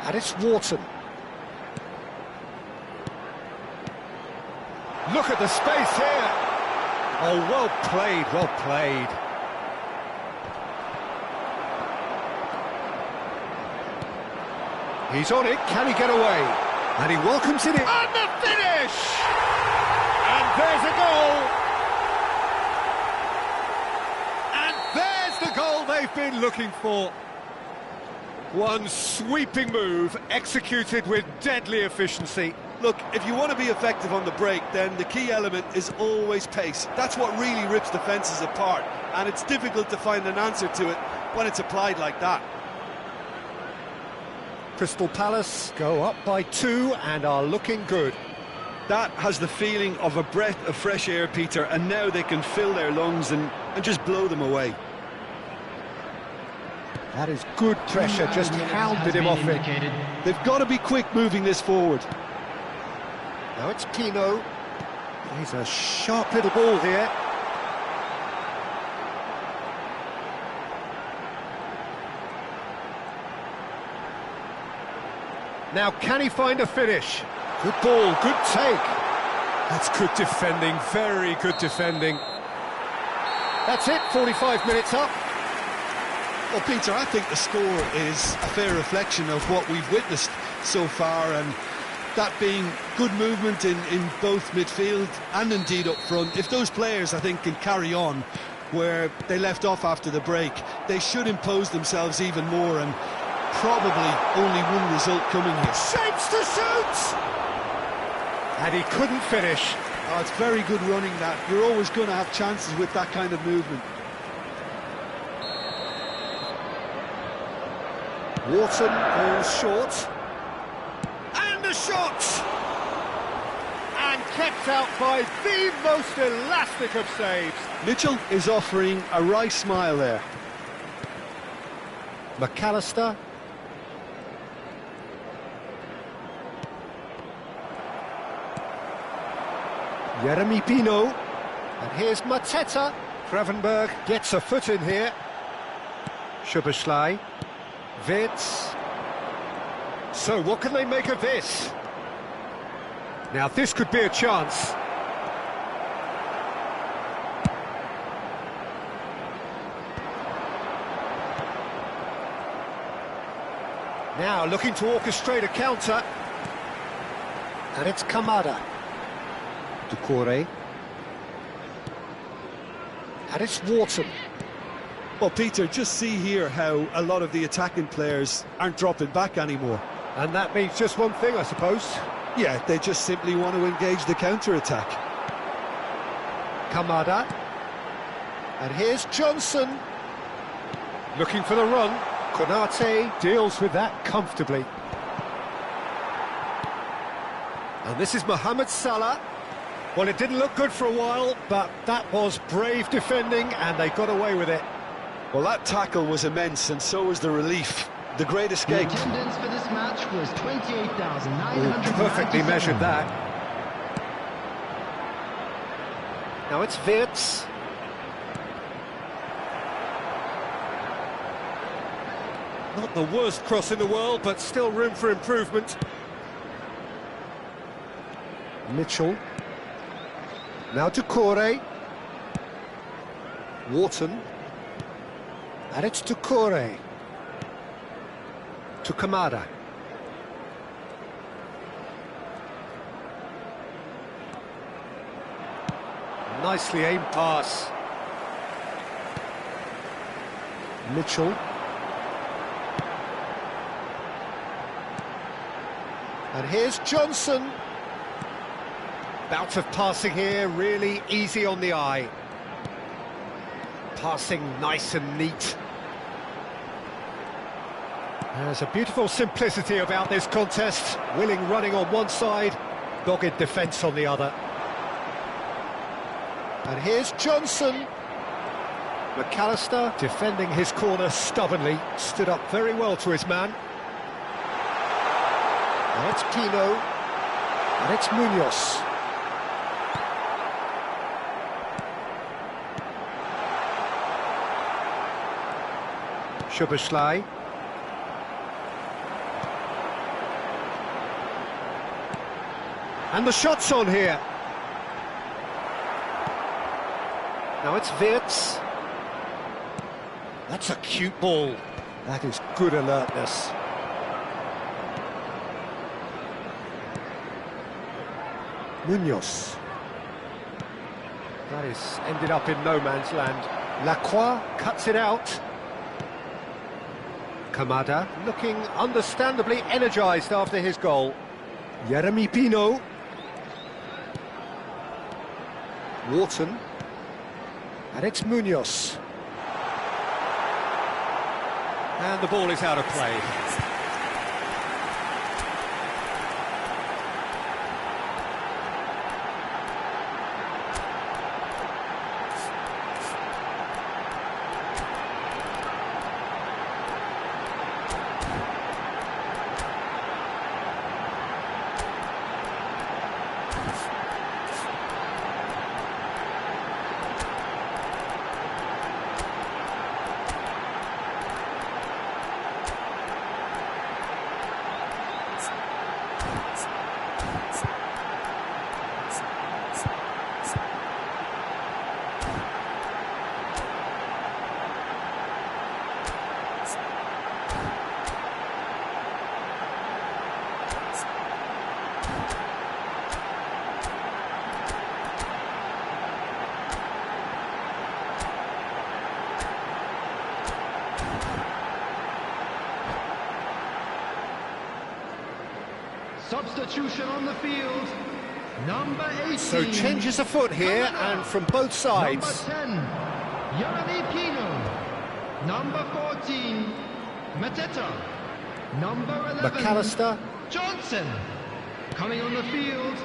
And it's Wharton. Look at the space here. Oh, well played, well played. He's on it, can he get away? And he welcomes it in. And the finish! And there's a goal! And there's the goal they've been looking for. One sweeping move, executed with deadly efficiency. Look, if you want to be effective on the break, then the key element is always pace. That's what really rips defences apart, and it's difficult to find an answer to it when it's applied like that. Crystal Palace go up by 2 and are looking good. That has the feeling of a breath of fresh air, Peter, and now they can fill their lungs and just blow them away. That is good pressure, just hounded him off it. They've got to be quick moving this forward. Now it's Pino. He's a sharp little ball here. Now can he find a finish? Good ball, good take. That's good defending, very good defending. That's it, 45 minutes up. Well, Peter, I think the score is a fair reflection of what we've witnessed so far, and that being good movement in both midfield and indeed up front. If those players, I think, can carry on where they left off after the break, they should impose themselves even more, and probably only one result coming here. Shapes to shoot! And he couldn't finish. Oh, it's very good running that. You're always going to have chances with that kind of movement. Wharton falls short. And a shot! And kept out by the most elastic of saves. Mitchell is offering a wry smile there. McAllister. Jeremy Pino. And here's Mateta. Gravenberg gets a foot in here. Schuberschlei. Witz. So what can they make of this? Now this could be a chance. Now looking to orchestrate a counter. And it's Kamada. Doucouré. And it's Wharton. Well, Peter, just see here how a lot of the attacking players aren't dropping back anymore. And that means just one thing, I suppose. Yeah, they just simply want to engage the counter-attack. Kamada. And here's Johnson. Looking for the run. Konate deals with that comfortably. And this is Mohamed Salah. Well, it didn't look good for a while, but that was brave defending, and they got away with it. Well, that tackle was immense, and so was the relief. The great escape. The attendance for this match was 28,900. Perfectly measured that. Now it's Wirtz. Not the worst cross in the world, but still room for improvement. Mitchell. Now Doucouré. Wharton. And it's Doucouré. To Kamada. Nicely aimed pass. Mitchell. And here's Johnson. Bout of passing here, really easy on the eye. Passing nice and neat. There's a beautiful simplicity about this contest. Willing running on one side, dogged defence on the other. And here's Johnson. McAllister, defending his corner stubbornly, stood up very well to his man. And it's Pino, and it's Munoz. Szoboszlai. And the shot's on here. Now it's Wirtz. That's a cute ball. That is good alertness. Munoz. That is ended up in no man's land. Lacroix cuts it out. Kamada looking understandably energised after his goal. Yeremy Pino. Wharton. And it's Munoz. And the ball is out of play. Substitution on the field, number 18. So changes afoot here, and from both sides. Number 10, Yeremy Pino. Number 14, Mateta. Number 11, McAllister. Johnson. Coming on the field,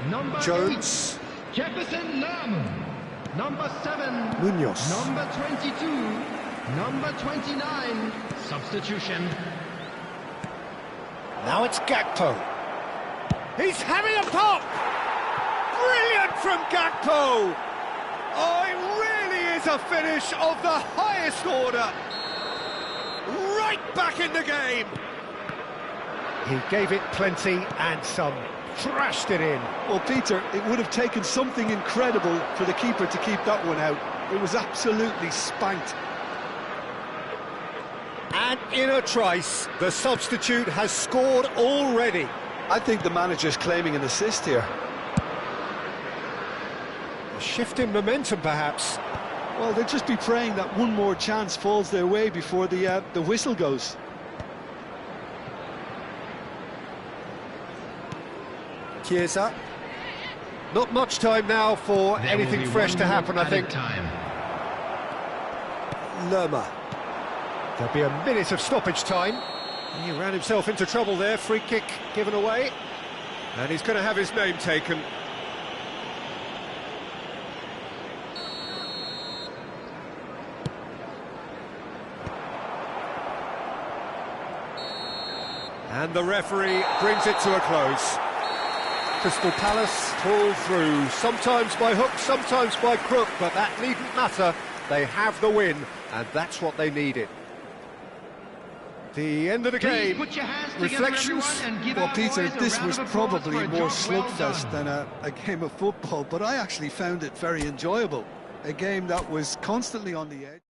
number Jones. 8, Jefferson Lam. Number 7, Munoz. Number 22, number 29. Substitution. Now it's Gakpo. He's having a pop! Brilliant from Gakpo! Oh, it really is a finish of the highest order! Right back in the game! He gave it plenty and some. Thrashed it in. Well, Peter, it would have taken something incredible for the keeper to keep that one out. It was absolutely spanked. And in a trice, the substitute has scored already. I think the manager's claiming an assist here. A shift in momentum, perhaps. Well, they'll just be praying that one more chance falls their way before the whistle goes. Chiesa. Not much time now for anything fresh to happen, I think. Lerma. There'll be a minute of stoppage time. He ran himself into trouble there, free kick given away. And he's going to have his name taken. And the referee brings it to a close. Crystal Palace pull through, sometimes by hook, sometimes by crook, but that needn't matter. They have the win, and that's what they needed. The end of the game. Reflections? Well, Peter, this was probably more slugfest than a game of football, but I actually found it very enjoyable. A game that was constantly on the edge.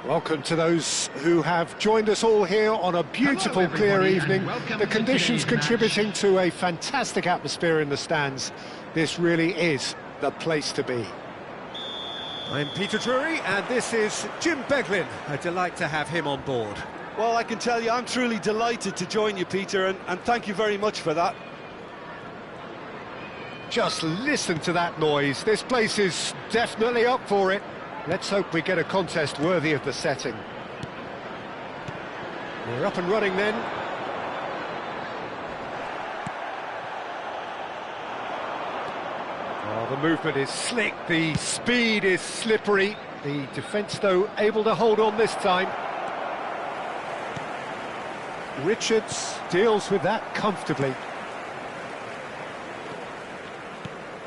Welcome to those who have joined us all here on a beautiful, Hello, clear everybody, evening. and welcome The to conditions today's contributing to a fantastic atmosphere in the stands. This really is the place to be. I'm Peter Drury, and this is Jim Beglin. A delight to have him on board. Well, I can tell you, I'm truly delighted to join you, Peter, and thank you very much for that. Just listen to that noise. This place is definitely up for it. Let's hope we get a contest worthy of the setting. We're up and running then. Oh, the movement is slick, the speed is slippery. The defence, though, able to hold on this time. Richards deals with that comfortably.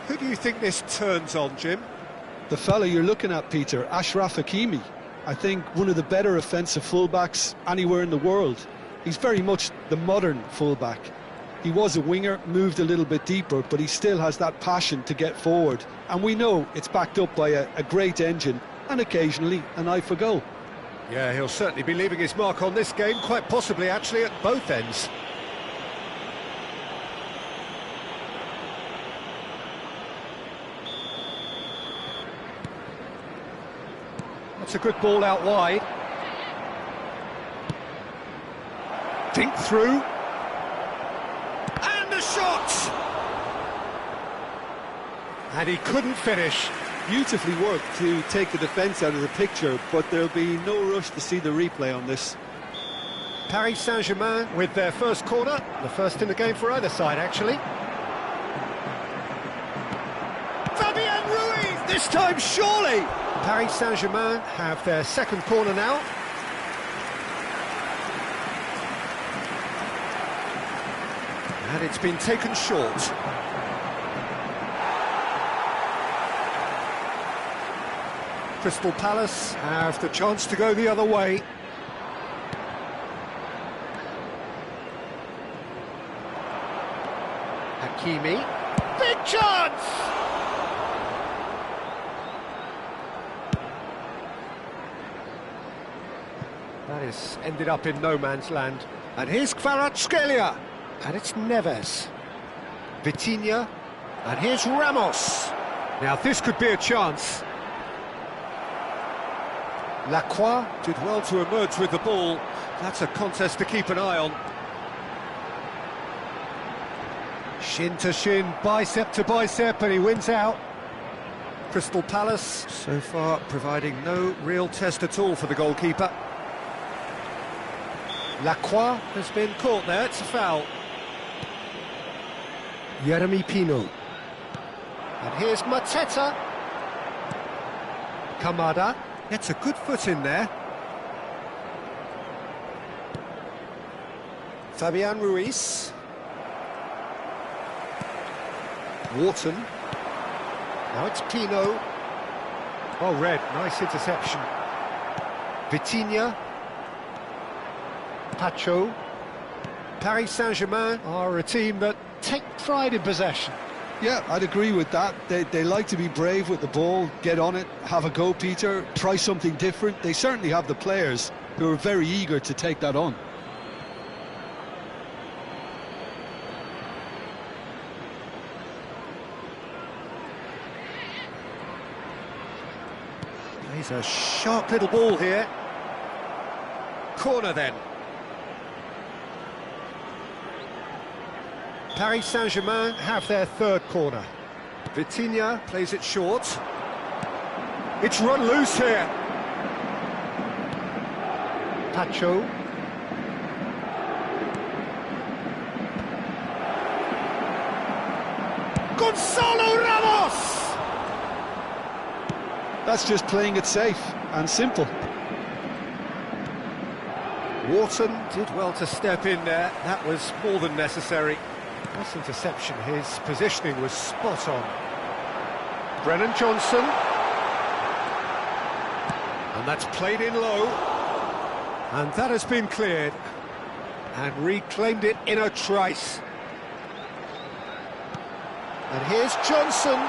Who do you think this turns on, Jim? The fella you're looking at, Peter, Ashraf Hakimi. I think one of the better offensive fullbacks anywhere in the world. He's very much the modern fullback. He was a winger, moved a little bit deeper, but he still has that passion to get forward. And we know it's backed up by a great engine and occasionally an eye for goal. Yeah, he'll certainly be leaving his mark on this game, quite possibly actually at both ends. That's a good ball out wide. Dink through. And the shot! And he couldn't finish. Beautifully worked to take the defence out of the picture, but there'll be no rush to see the replay on this. Paris Saint-Germain with their first corner, the first in the game for either side, actually. Fabian Ruiz! This time, surely! Paris Saint-Germain have their second corner now. And it's been taken short. Crystal Palace have the chance to go the other way. Hakimi. Big chance! That is ended up in no man's land. And here's Kvaratskhelia. And it's Neves. Vitinha. And here's Ramos. Now this could be a chance. Lacroix Did well to emerge with the ball. That's a contest to keep an eye on. shin to shin, bicep to bicep, and he wins out. Crystal Palace So far, providing no real test at all for the goalkeeper. Lacroix Has been caught there, it's a foul. Jeremy Pino. And here's Mateta. Kamada. Gets a good foot in there. Fabian Ruiz. Wharton. Now it's Pino. Oh, red, nice interception. Vitinha. Pacho. Paris Saint-Germain are a team that take pride in possession. Yeah, I'd agree with that. They like to be brave with the ball, get on it, have a go, Peter, try something different. They certainly have the players who are very eager to take that on. Plays a sharp little ball here. Corner then. Paris Saint-Germain have their third corner. Vitinha plays it short. It's run loose here. Pacho. Gonzalo Ramos! That's just playing it safe and simple. Wharton did well to step in there. That was more than necessary. Nice interception, his positioning was spot on. Brennan Johnson. And that's played in low. And that has been cleared. And reclaimed it in a trice. And here's Johnson.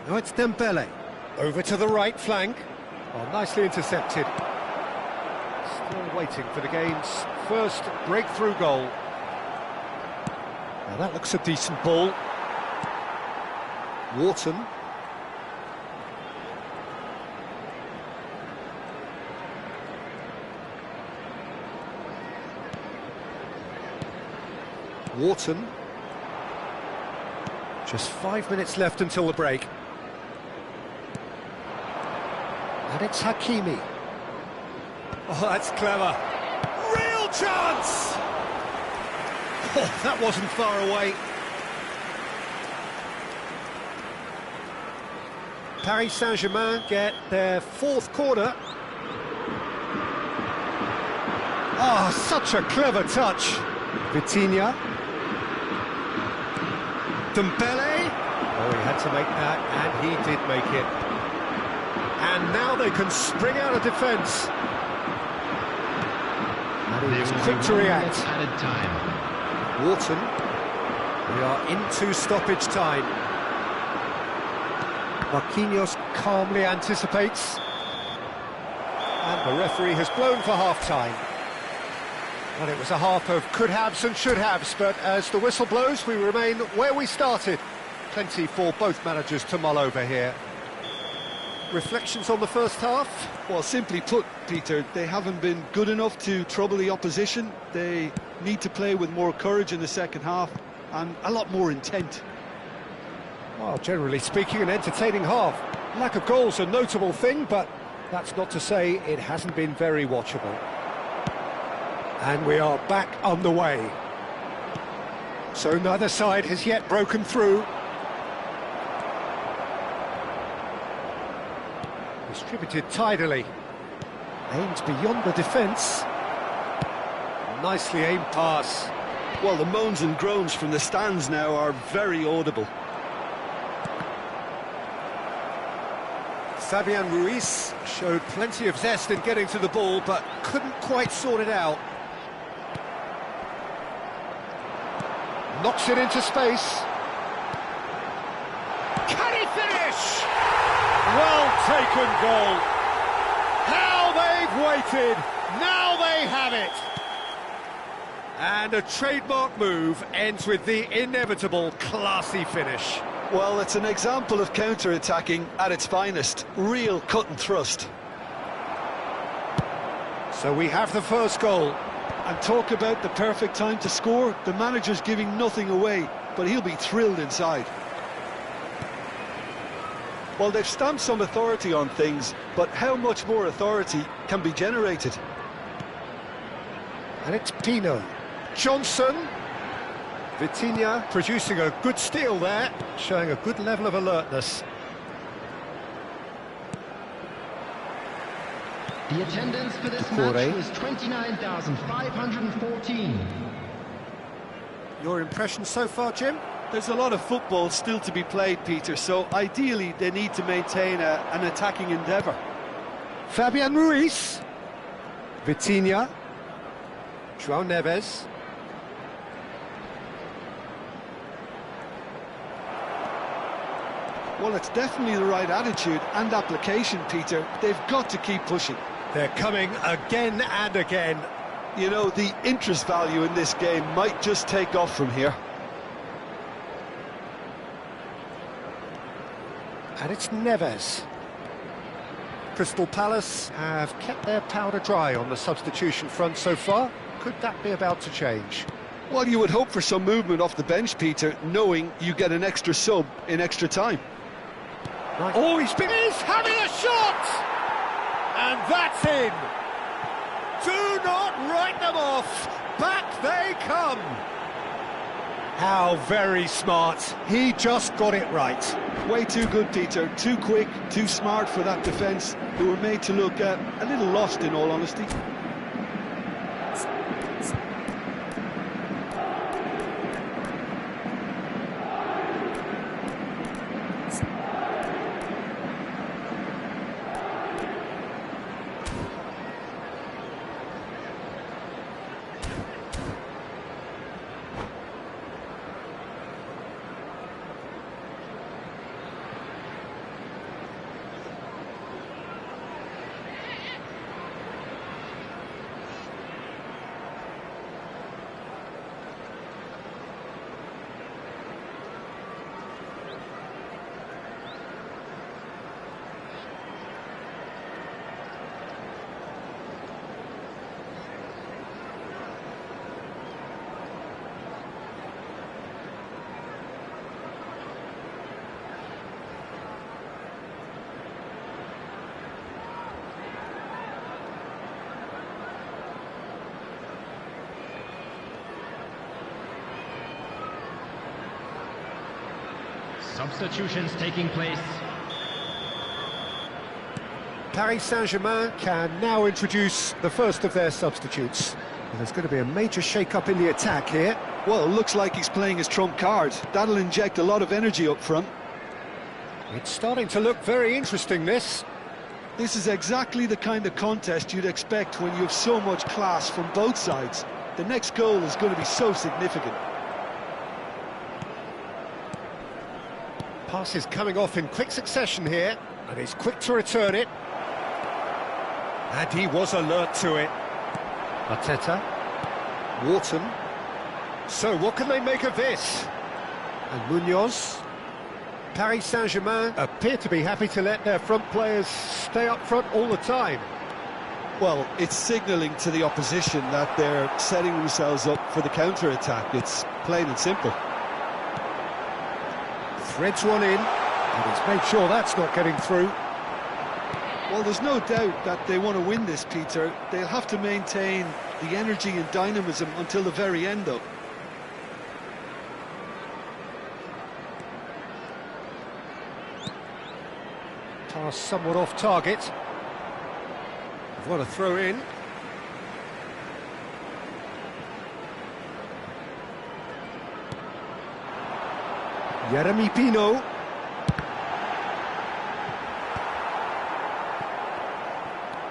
Now it's Dembele. Over to the right flank. Oh, nicely intercepted. Still waiting for the game's first breakthrough goal. Now that looks a decent ball. Wharton. Wharton. Just 5 minutes left until the break. And it's Hakimi. Oh, that's clever. Real chance! Oh, that wasn't far away. Paris Saint-Germain get their fourth corner. Ah, oh, such a clever touch. Vitinha. Dembele. Oh, he had to make that, and he did make it. And now they can spring out of defence. And he was quick to react. Added time. Wharton. We are into stoppage time. Marquinhos calmly anticipates. And the referee has blown for half-time. Well, it was a half of could-haves and should-haves, but as the whistle blows, we remain where we started. Plenty for both managers to mull over here. Reflections on the first half? Well, simply put, Peter, they haven't been good enough to trouble the opposition. They need to play with more courage in the second half and a lot more intent. Well, generally speaking, an entertaining half. Lack of goals a notable thing, but that's not to say it hasn't been very watchable. And we are back underway. So neither side has yet broken through. Distributed tidily. Aimed beyond the defence. Nicely aimed pass. Well, the moans and groans from the stands now are very audible. Fabian Ruiz showed plenty of zest in getting to the ball, but couldn't quite sort it out. Knocks it into space. Can he finish? Well taken goal. How they've waited. Now they have it. And a trademark move ends with the inevitable classy finish. Well, it's an example of counter-attacking at its finest. Real cut and thrust. So we have the first goal. And talk about the perfect time to score. The manager's giving nothing away, but he'll be thrilled inside. Well, they've stamped some authority on things, but how much more authority can be generated? And it's Pino. Johnson. Vitinha producing a good steal there, showing a good level of alertness. The attendance for this match was 29,514. Your impression so far, Jim? There's a lot of football still to be played, Peter, so ideally they need to maintain an attacking endeavour. Fabian Ruiz. Vitinha. João Neves. Well, it's definitely the right attitude and application, Peter. They've got to keep pushing. They're coming again and again. You know, the interest value in this game might just take off from here. And it's Neves. Crystal Palace have kept their powder dry on the substitution front so far. Could that be about to change? Well, you would hope for some movement off the bench, Peter, knowing you get an extra sub in extra time. Right. Oh, he's having a shot! And that's in! Do not write them off! Back they come! How very smart. He just got it right. Way too good, Peter. Too quick, too smart for that defence, who were made to look a little lost, in all honesty. Substitutions taking place. Paris Saint-Germain can now introduce the first of their substitutes. There's going to be a major shake-up in the attack here. Well, looks like he's playing his trump card. That'll inject a lot of energy up front. It's starting to look very interesting, this. This is exactly the kind of contest you'd expect when you have so much class from both sides. The next goal is going to be so significant. Pass is coming off in quick succession here, and he's quick to return it. And he was alert to it. Arteta. Wharton. So what can they make of this? And Munoz. Paris Saint-Germain appear to be happy to let their front players stay up front all the time. Well, it's signalling to the opposition that they're setting themselves up for the counter-attack. It's plain and simple. Threads one in, and he's made sure that's not getting through. Well, there's no doubt that they want to win this, Peter. They'll have to maintain the energy and dynamism until the very end, though. Pass somewhat off target. What a throw in. Jeremy Pino.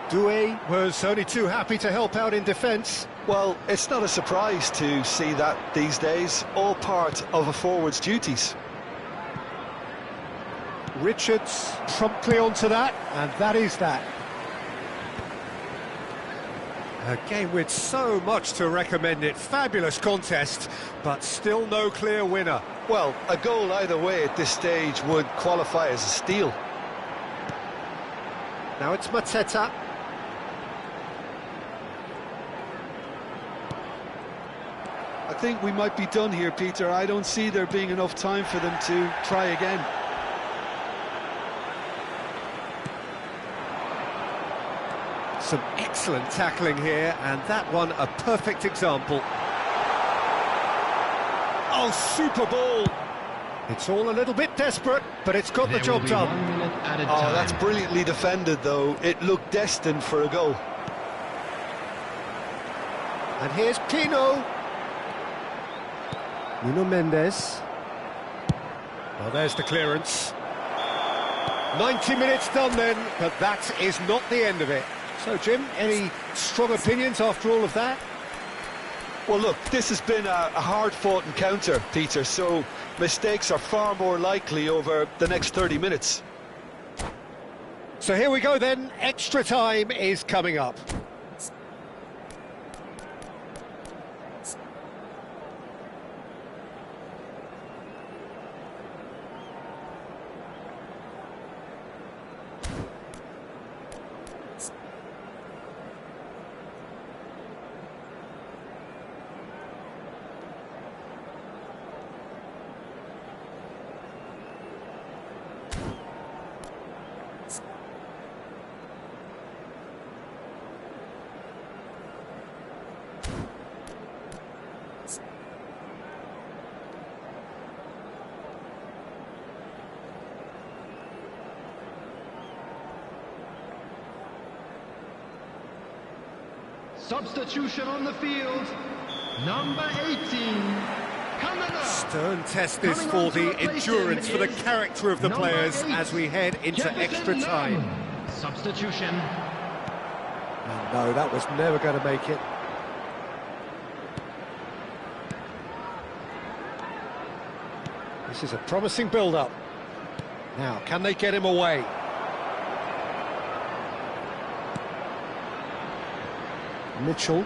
Doué was only too happy to help out in defence. Well, it's not a surprise to see that these days, all part of a forward's duties. Richards promptly onto that, and that is that. A game with so much to recommend it. Fabulous contest, but still no clear winner. Well, a goal either way at this stage would qualify as a steal. Now it's Mateta. I think we might be done here, Peter. I don't see there being enough time for them to try again. Some excellent tackling here, and that one a perfect example. Oh, super ball! It's all a little bit desperate, but it's got the job done. 1 minute added Oh, time. that's brilliantly defended, though. It looked destined for a goal. And here's Pino. Nuno Mendes. Well, there's the clearance. 90 minutes done then, but that is not the end of it. So, Jim, any strong opinions after all of that? Well, look, this has been a hard-fought encounter, Peter, so mistakes are far more likely over the next 30 minutes. So here we go then, extra time is coming up. Substitution on the field. Number 18. Canada. Stern test this for the endurance, for the character of the players as we head into extra time. Substitution. And no, that was never going to make it. This is a promising build-up. Now, can they get him away? Mitchell.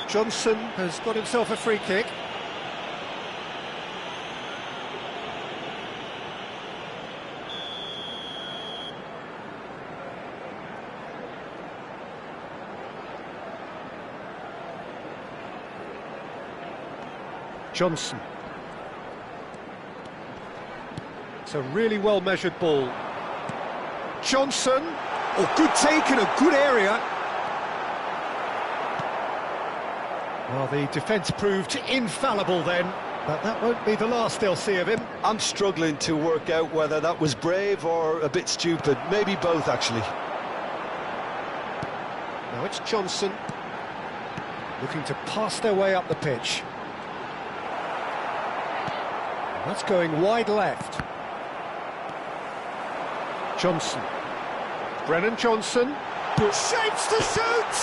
Johnson has got himself a free kick. Johnson. It's a really well-measured ball. Johnson. Oh, good take in a good area. Well, the defence proved infallible then, but that won't be the last they'll see of him. I'm struggling to work out whether that was brave or a bit stupid. Maybe both, actually. Now it's Johnson, looking to pass their way up the pitch. That's going wide left. Johnson. Brennan Johnson. Shapes to shoot!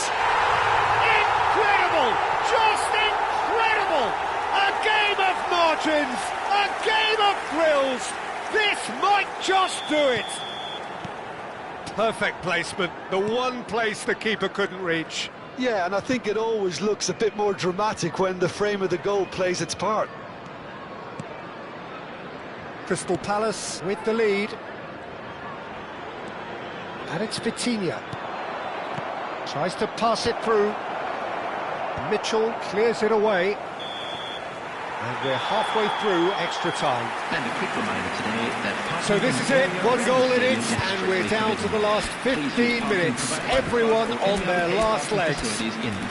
Incredible! Just incredible! A game of margins! A game of thrills! This might just do it! Perfect placement, the one place the keeper couldn't reach. Yeah, and I think it always looks a bit more dramatic when the frame of the goal plays its part. Crystal Palace with the lead. And it's Vitinha. Tries to pass it through. Mitchell clears it away. And we're halfway through extra time. And a quick reminder today that... So this is it, one goal in it, and we're down to the last 15 minutes. Everyone on their last legs.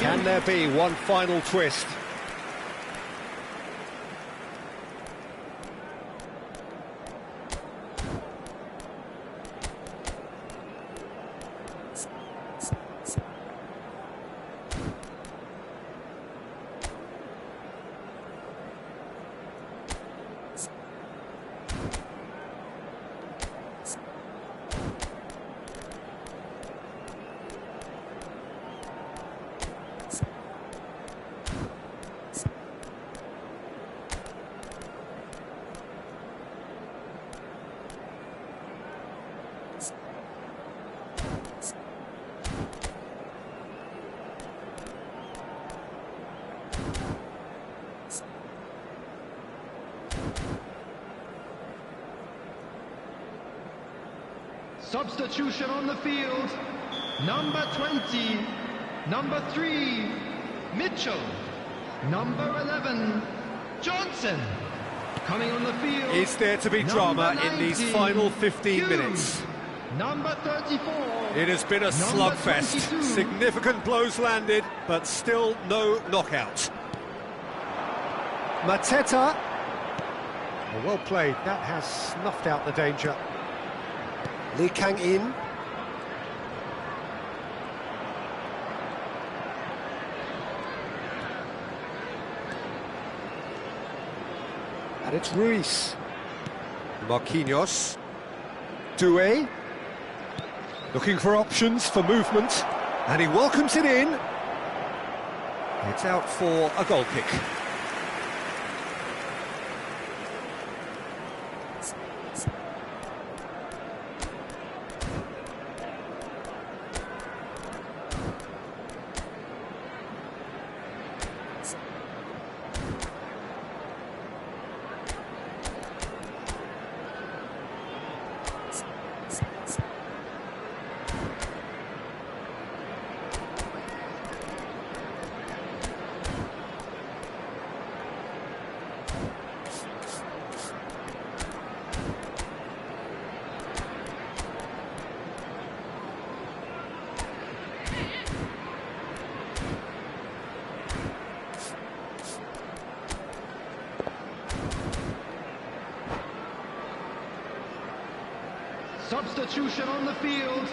Can there be one final twist? Substitution on the field. Number 20, number 3, Mitchell. Number 11, Johnson. Coming on the field. Is there to be drama in these final 15 minutes? Number 34. It has been a slugfest. 22. Significant blows landed, but still no knockout. Mateta. Oh, well played. That has snuffed out the danger. Lee Kang-in. And it's Ruiz. Marquinhos. Doué. Looking for options for movement. And he welcomes it in. It's out for a goal kick. Substitution on the field.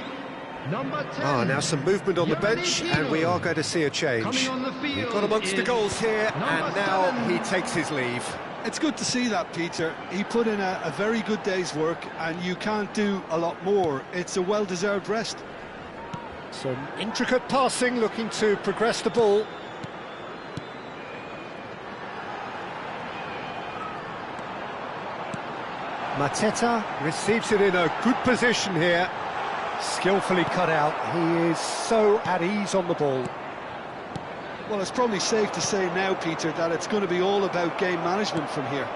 Number 10. Ah, now some movement on the bench, and we are going to see a change. We've got amongst the goals here, and now he takes his leave. It's good to see that, Peter. He put in a very good day's work, and you can't do a lot more. It's a well-deserved rest. Some intricate passing, looking to progress the ball. Mateta receives it in a good position here. Skillfully cut out. He is so at ease on the ball. Well, it's probably safe to say now, Peter, that it's going to be all about game management from here.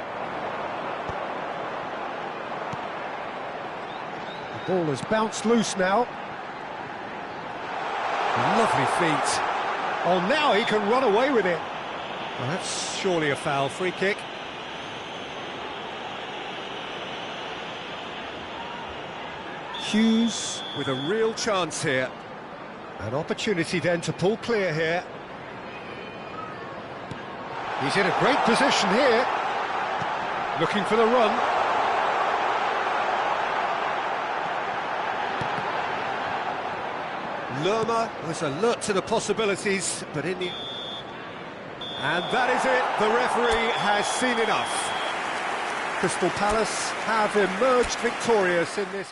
The ball has bounced loose now. Lovely feet. Oh, now he can run away with it. Well, that's surely a foul. Free kick. Hughes with a real chance here. An opportunity then to pull clear here. He's in a great position here. Looking for the run. Lerma was alert to the possibilities, but in the... And that is it, the referee has seen enough. Crystal Palace have emerged victorious in this...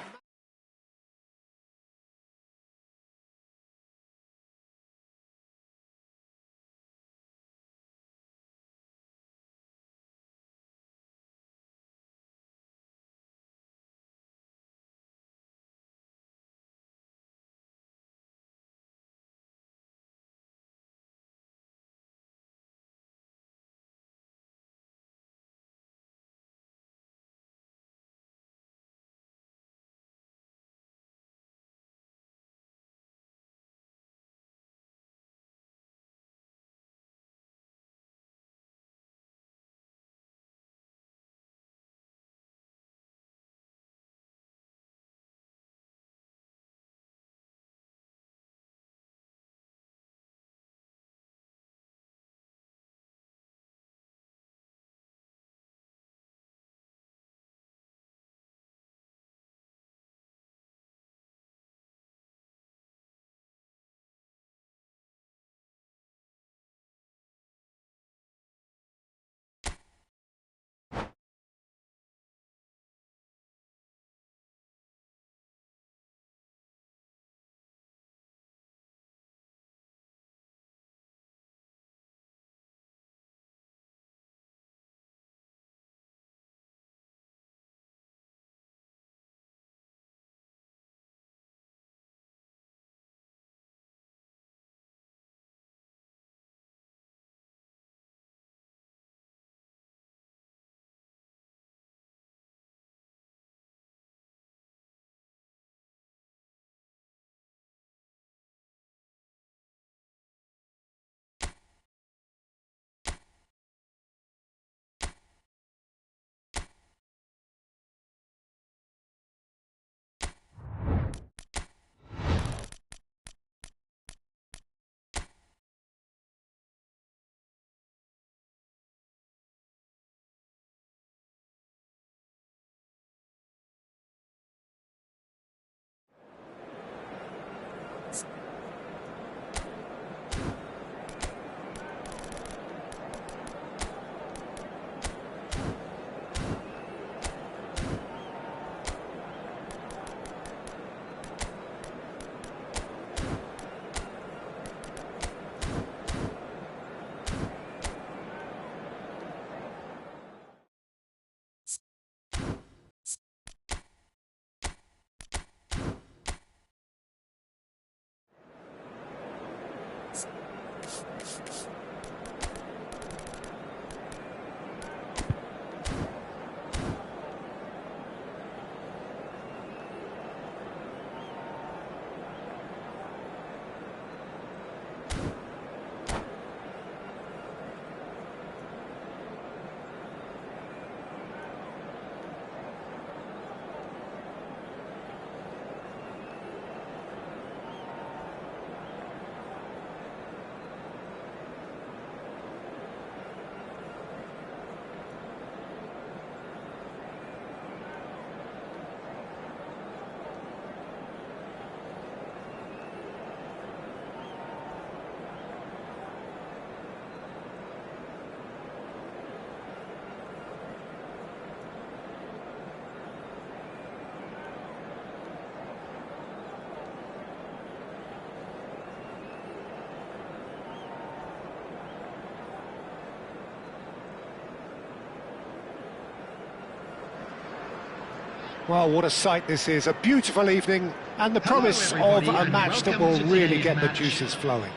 Well, what a sight this is, a beautiful evening, and the promise of a match that will really get the juices flowing.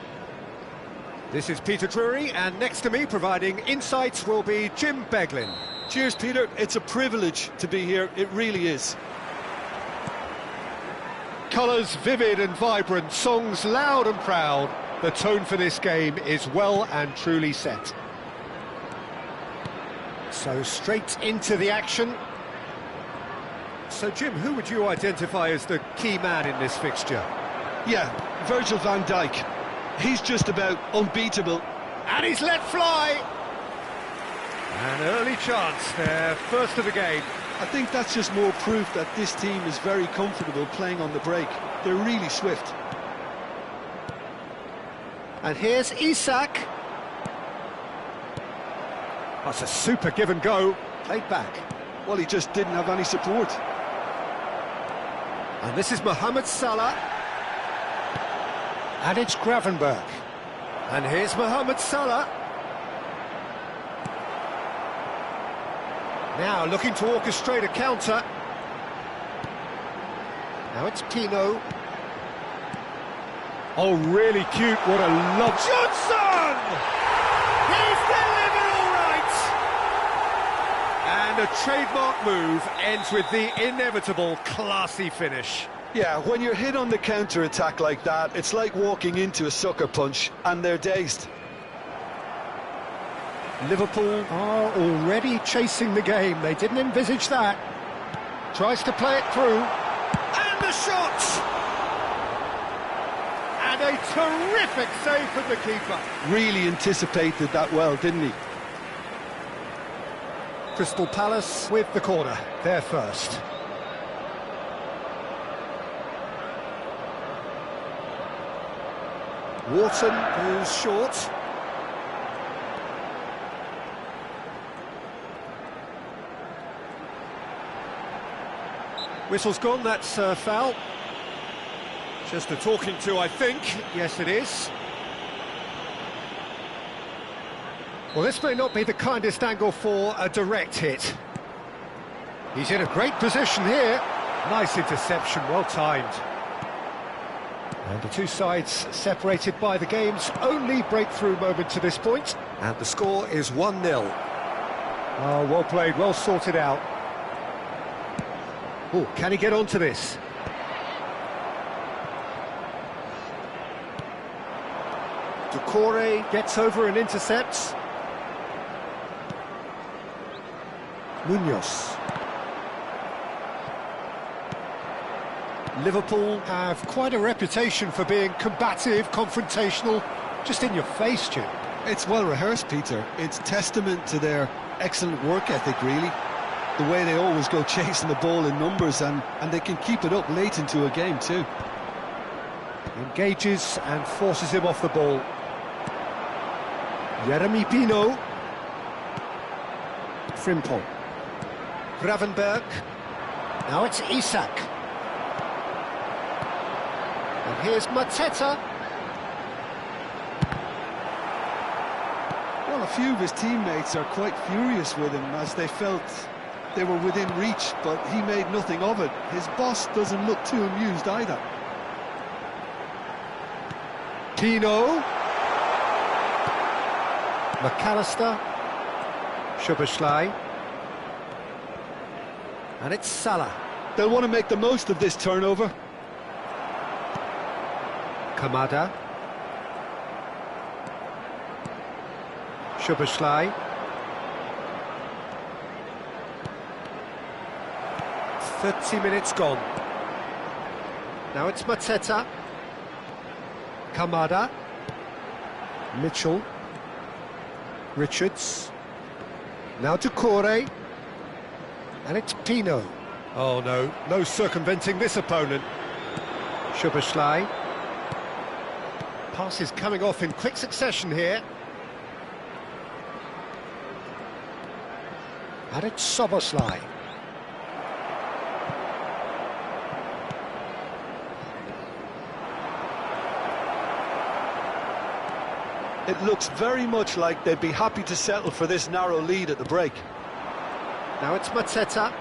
This is Peter Drury, and next to me providing insights will be Jim Beglin. Cheers, Peter. It's a privilege to be here. It really is. Colours vivid and vibrant, songs loud and proud. The tone for this game is well and truly set. So straight into the action. So, Jim, who would you identify as the key man in this fixture? Yeah, Virgil van Dijk. He's just about unbeatable. And he's let fly! An early chance there, first of the game. I think that's just more proof that this team is very comfortable playing on the break. They're really swift. And here's Isak. That's a super give and go. Played back. Well, he just didn't have any support. And this is Mohamed Salah. And it's Gravenberch. And here's Mohamed Salah. Now looking to orchestrate a counter. Now it's Pino. Oh, really cute. What a love. Johnson! He's delivered all right! And a trademark move ends with the inevitable classy finish. Yeah, when you're hit on the counter-attack like that, it's like walking into a sucker punch, and they're dazed. Liverpool are already chasing the game. They didn't envisage that. Tries to play it through. And the shot! And a terrific save from the keeper. Really anticipated that well, didn't he? Crystal Palace with the corner. They're first. Wharton, who's short. Whistle's gone, that's foul. Just a talking to, I think. Yes, it is. Well, this may not be the kindest angle for a direct hit. He's in a great position here. Nice interception, well timed. And the two sides separated by the game's only breakthrough moment to this point. And the score is 1-0. Oh, well played, well sorted out. Oh, can he get onto this? Doucouré gets over and intercepts. Munoz. Liverpool have quite a reputation for being combative, confrontational, just in your face, Jim. It's well rehearsed, Peter. It's testament to their excellent work ethic, really. The way they always go chasing the ball in numbers, and they can keep it up late into a game too. Engages and forces him off the ball. Jeremy Pino. Frimpong. Gravenberch. Now it's Isak. And here's Mateta. Well, a few of his teammates are quite furious with him as they felt they were within reach, but he made nothing of it. His boss doesn't look too amused either. Pino. McAllister. Szoboszlai. And it's Salah. They'll want to make the most of this turnover. Kamada. Szoboszlai. 30 minutes gone. Now it's Mateta. Kamada. Mitchell. Richards. Now Doucouré. And it's Pino. Oh no, no circumventing this opponent. Szoboszlai. Passes coming off in quick succession here. And it's Szoboszlai. It looks very much like they'd be happy to settle for this narrow lead at the break. Now it's Mateta.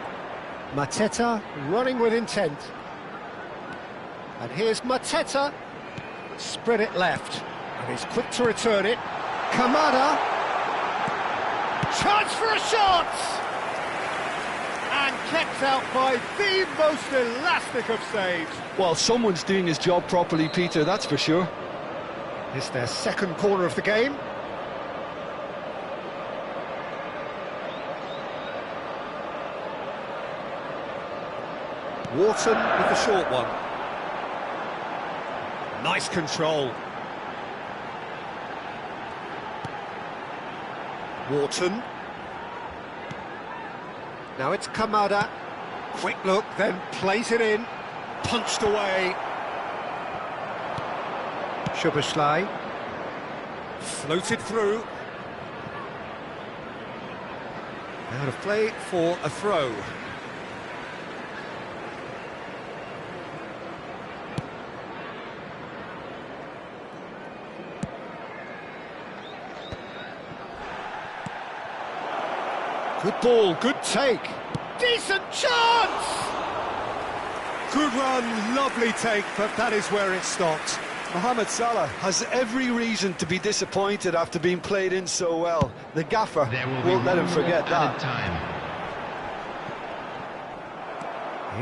Mateta running with intent. And here's Mateta. Spread it left. And he's quick to return it. Kamada. Chance for a shot! And kept out by the most elastic of saves. Well, someone's doing his job properly, Peter, that's for sure. It's their second corner of the game. Wharton with the short one. Nice control. Wharton. Now it's Kamada. Quick look, then plays it in. Punched away. Szoboszlai. Floated through. Out of play for a throw. Good ball, good take. Decent chance! Good run, lovely take, but that is where it stopped. Mohamed Salah has every reason to be disappointed after being played in so well. The gaffer won't let him forget that. Time.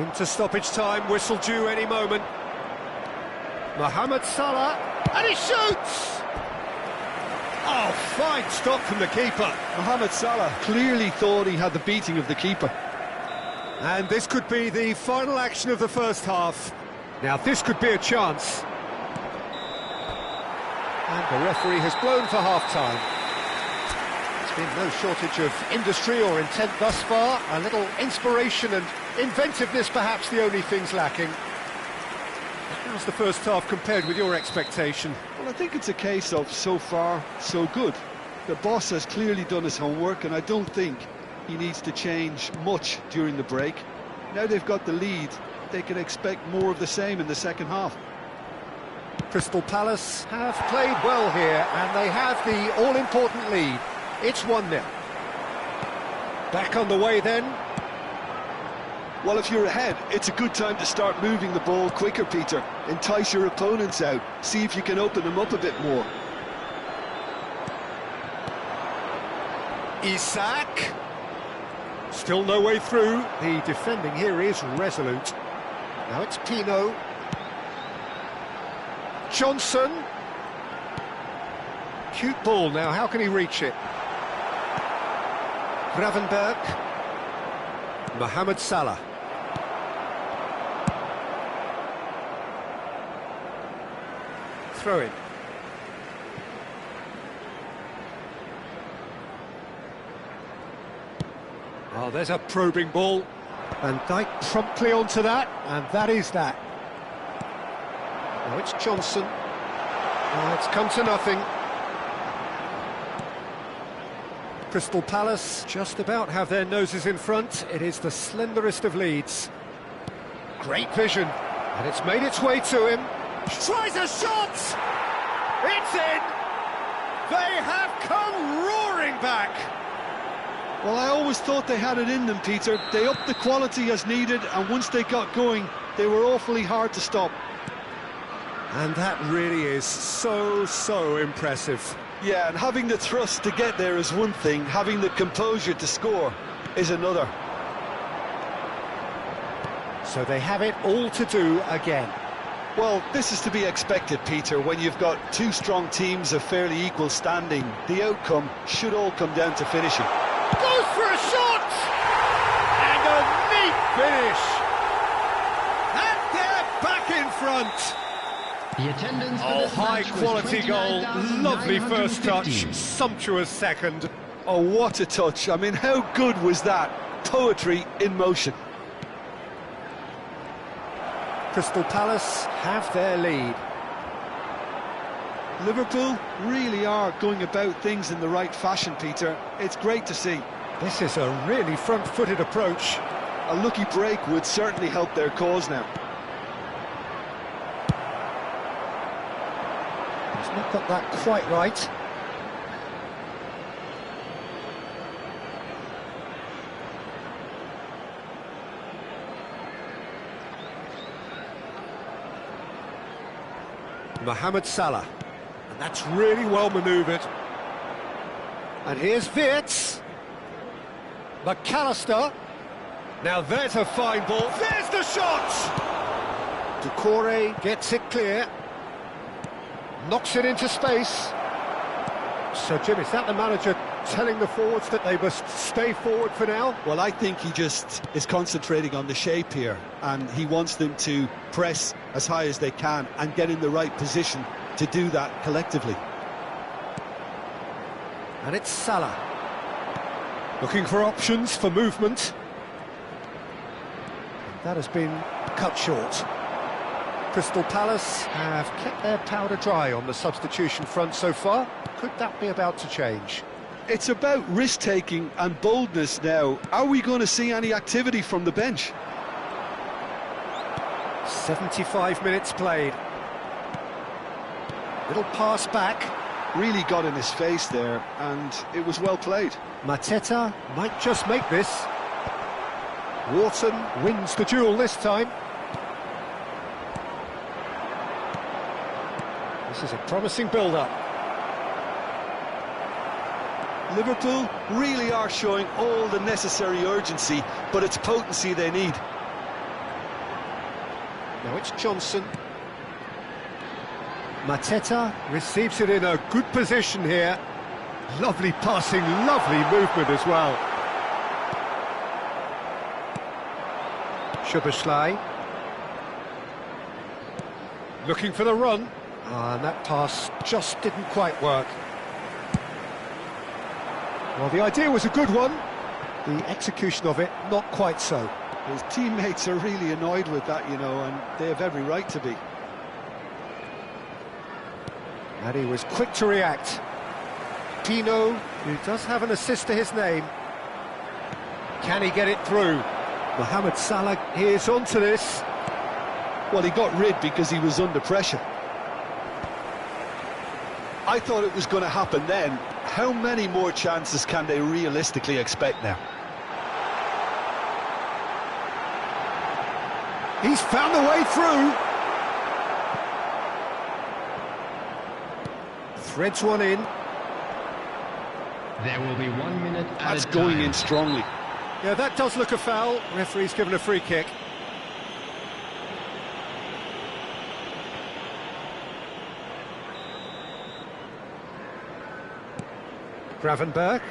Into stoppage time, whistle due any moment. Mohamed Salah, and he shoots! Oh, fine stop from the keeper. Mohamed Salah clearly thought he had the beating of the keeper. And this could be the final action of the first half. Now this could be a chance. And the referee has blown for half-time. There's been no shortage of industry or intent thus far. A little inspiration and inventiveness perhaps the only things lacking. How's the first half compared with your expectation? Well, I think it's a case of so far, so good. The boss has clearly done his homework, and I don't think he needs to change much during the break. Now they've got the lead, they can expect more of the same in the second half. Crystal Palace have played well here, and they have the all-important lead. It's 1-0. Back on the way then. Well, if you're ahead, it's a good time to start moving the ball quicker, Peter. Entice your opponents out, see if you can open them up a bit more. Isak. Still no way through. The defending here is resolute. Now it's Pino. Johnson. Cute ball now, how can he reach it? Gravenberg. Mohamed Salah. Throw in. Oh, there's a probing ball. Van Dijk promptly onto that, and that is that. Now it's Johnson. Oh, it's come to nothing. Crystal Palace just about have their noses in front. It is the slenderest of leads. Great vision, and it's made its way to him. Tries a shot! It's in! They have come roaring back! Well, I always thought they had it in them, Peter. They upped the quality as needed, and once they got going, they were awfully hard to stop. And that really is so impressive. Yeah, and having the thrust to get there is one thing, having the composure to score is another. So they have it all to do again. Well, this is to be expected, Peter, when you've got two strong teams of fairly equal standing. The outcome should all come down to finishing. Goes for a shot! And a neat finish! And they're back in front! The attendance for Oh, this high match was quality goal, lovely first touch, 29,950. sumptuous second. Oh, what a touch. I mean, how good was that? Poetry in motion. Crystal Palace have their lead. Liverpool really are going about things in the right fashion, Peter. It's great to see. This is a really front-footed approach. A lucky break would certainly help their cause now. He's not got that quite right. Mohamed Salah. And that's really well manoeuvred. And here's Wirtz. McAllister. Now there's a fine ball. There's the shot! Doucouré gets it clear. Knocks it into space. So, Jim, is that the manager telling the forwards that they must stay forward for now? Well, I think he just is concentrating on the shape here, and he wants them to press as high as they can and get in the right position to do that collectively. And it's Salah. Looking for options for movement. That has been cut short. Crystal Palace have kept their powder dry on the substitution front so far. Could that be about to change? It's about risk-taking and boldness now. Are we going to see any activity from the bench? 75 minutes played. Little pass back. Really got in his face there, and it was well played. Mateta might just make this. Wharton wins the duel this time. This is a promising build-up. Liverpool really are showing all the necessary urgency, but it's potency they need. Now it's Johnson. Mateta receives it in a good position here. Lovely passing, lovely movement as well. Szoboszlai. Looking for the run. And that pass just didn't quite work. Well, the idea was a good one. The execution of it, not quite so. His teammates are really annoyed with that, you know, and they have every right to be. And he was quick to react. Pino, who does have an assist to his name. Can he get it through? Mohamed Salah is onto this. Well, he got rid because he was under pressure. I thought it was going to happen then. How many more chances can they realistically expect now? He's found a way through. Threads one in. There will be 1 minute at a time. That's going in strongly. Yeah, that does look a foul. Referee's given a free kick. Gravenberg.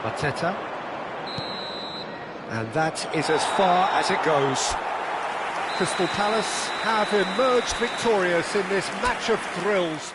Mateta. And that is as far as it goes. Crystal Palace have emerged victorious in this match of thrills.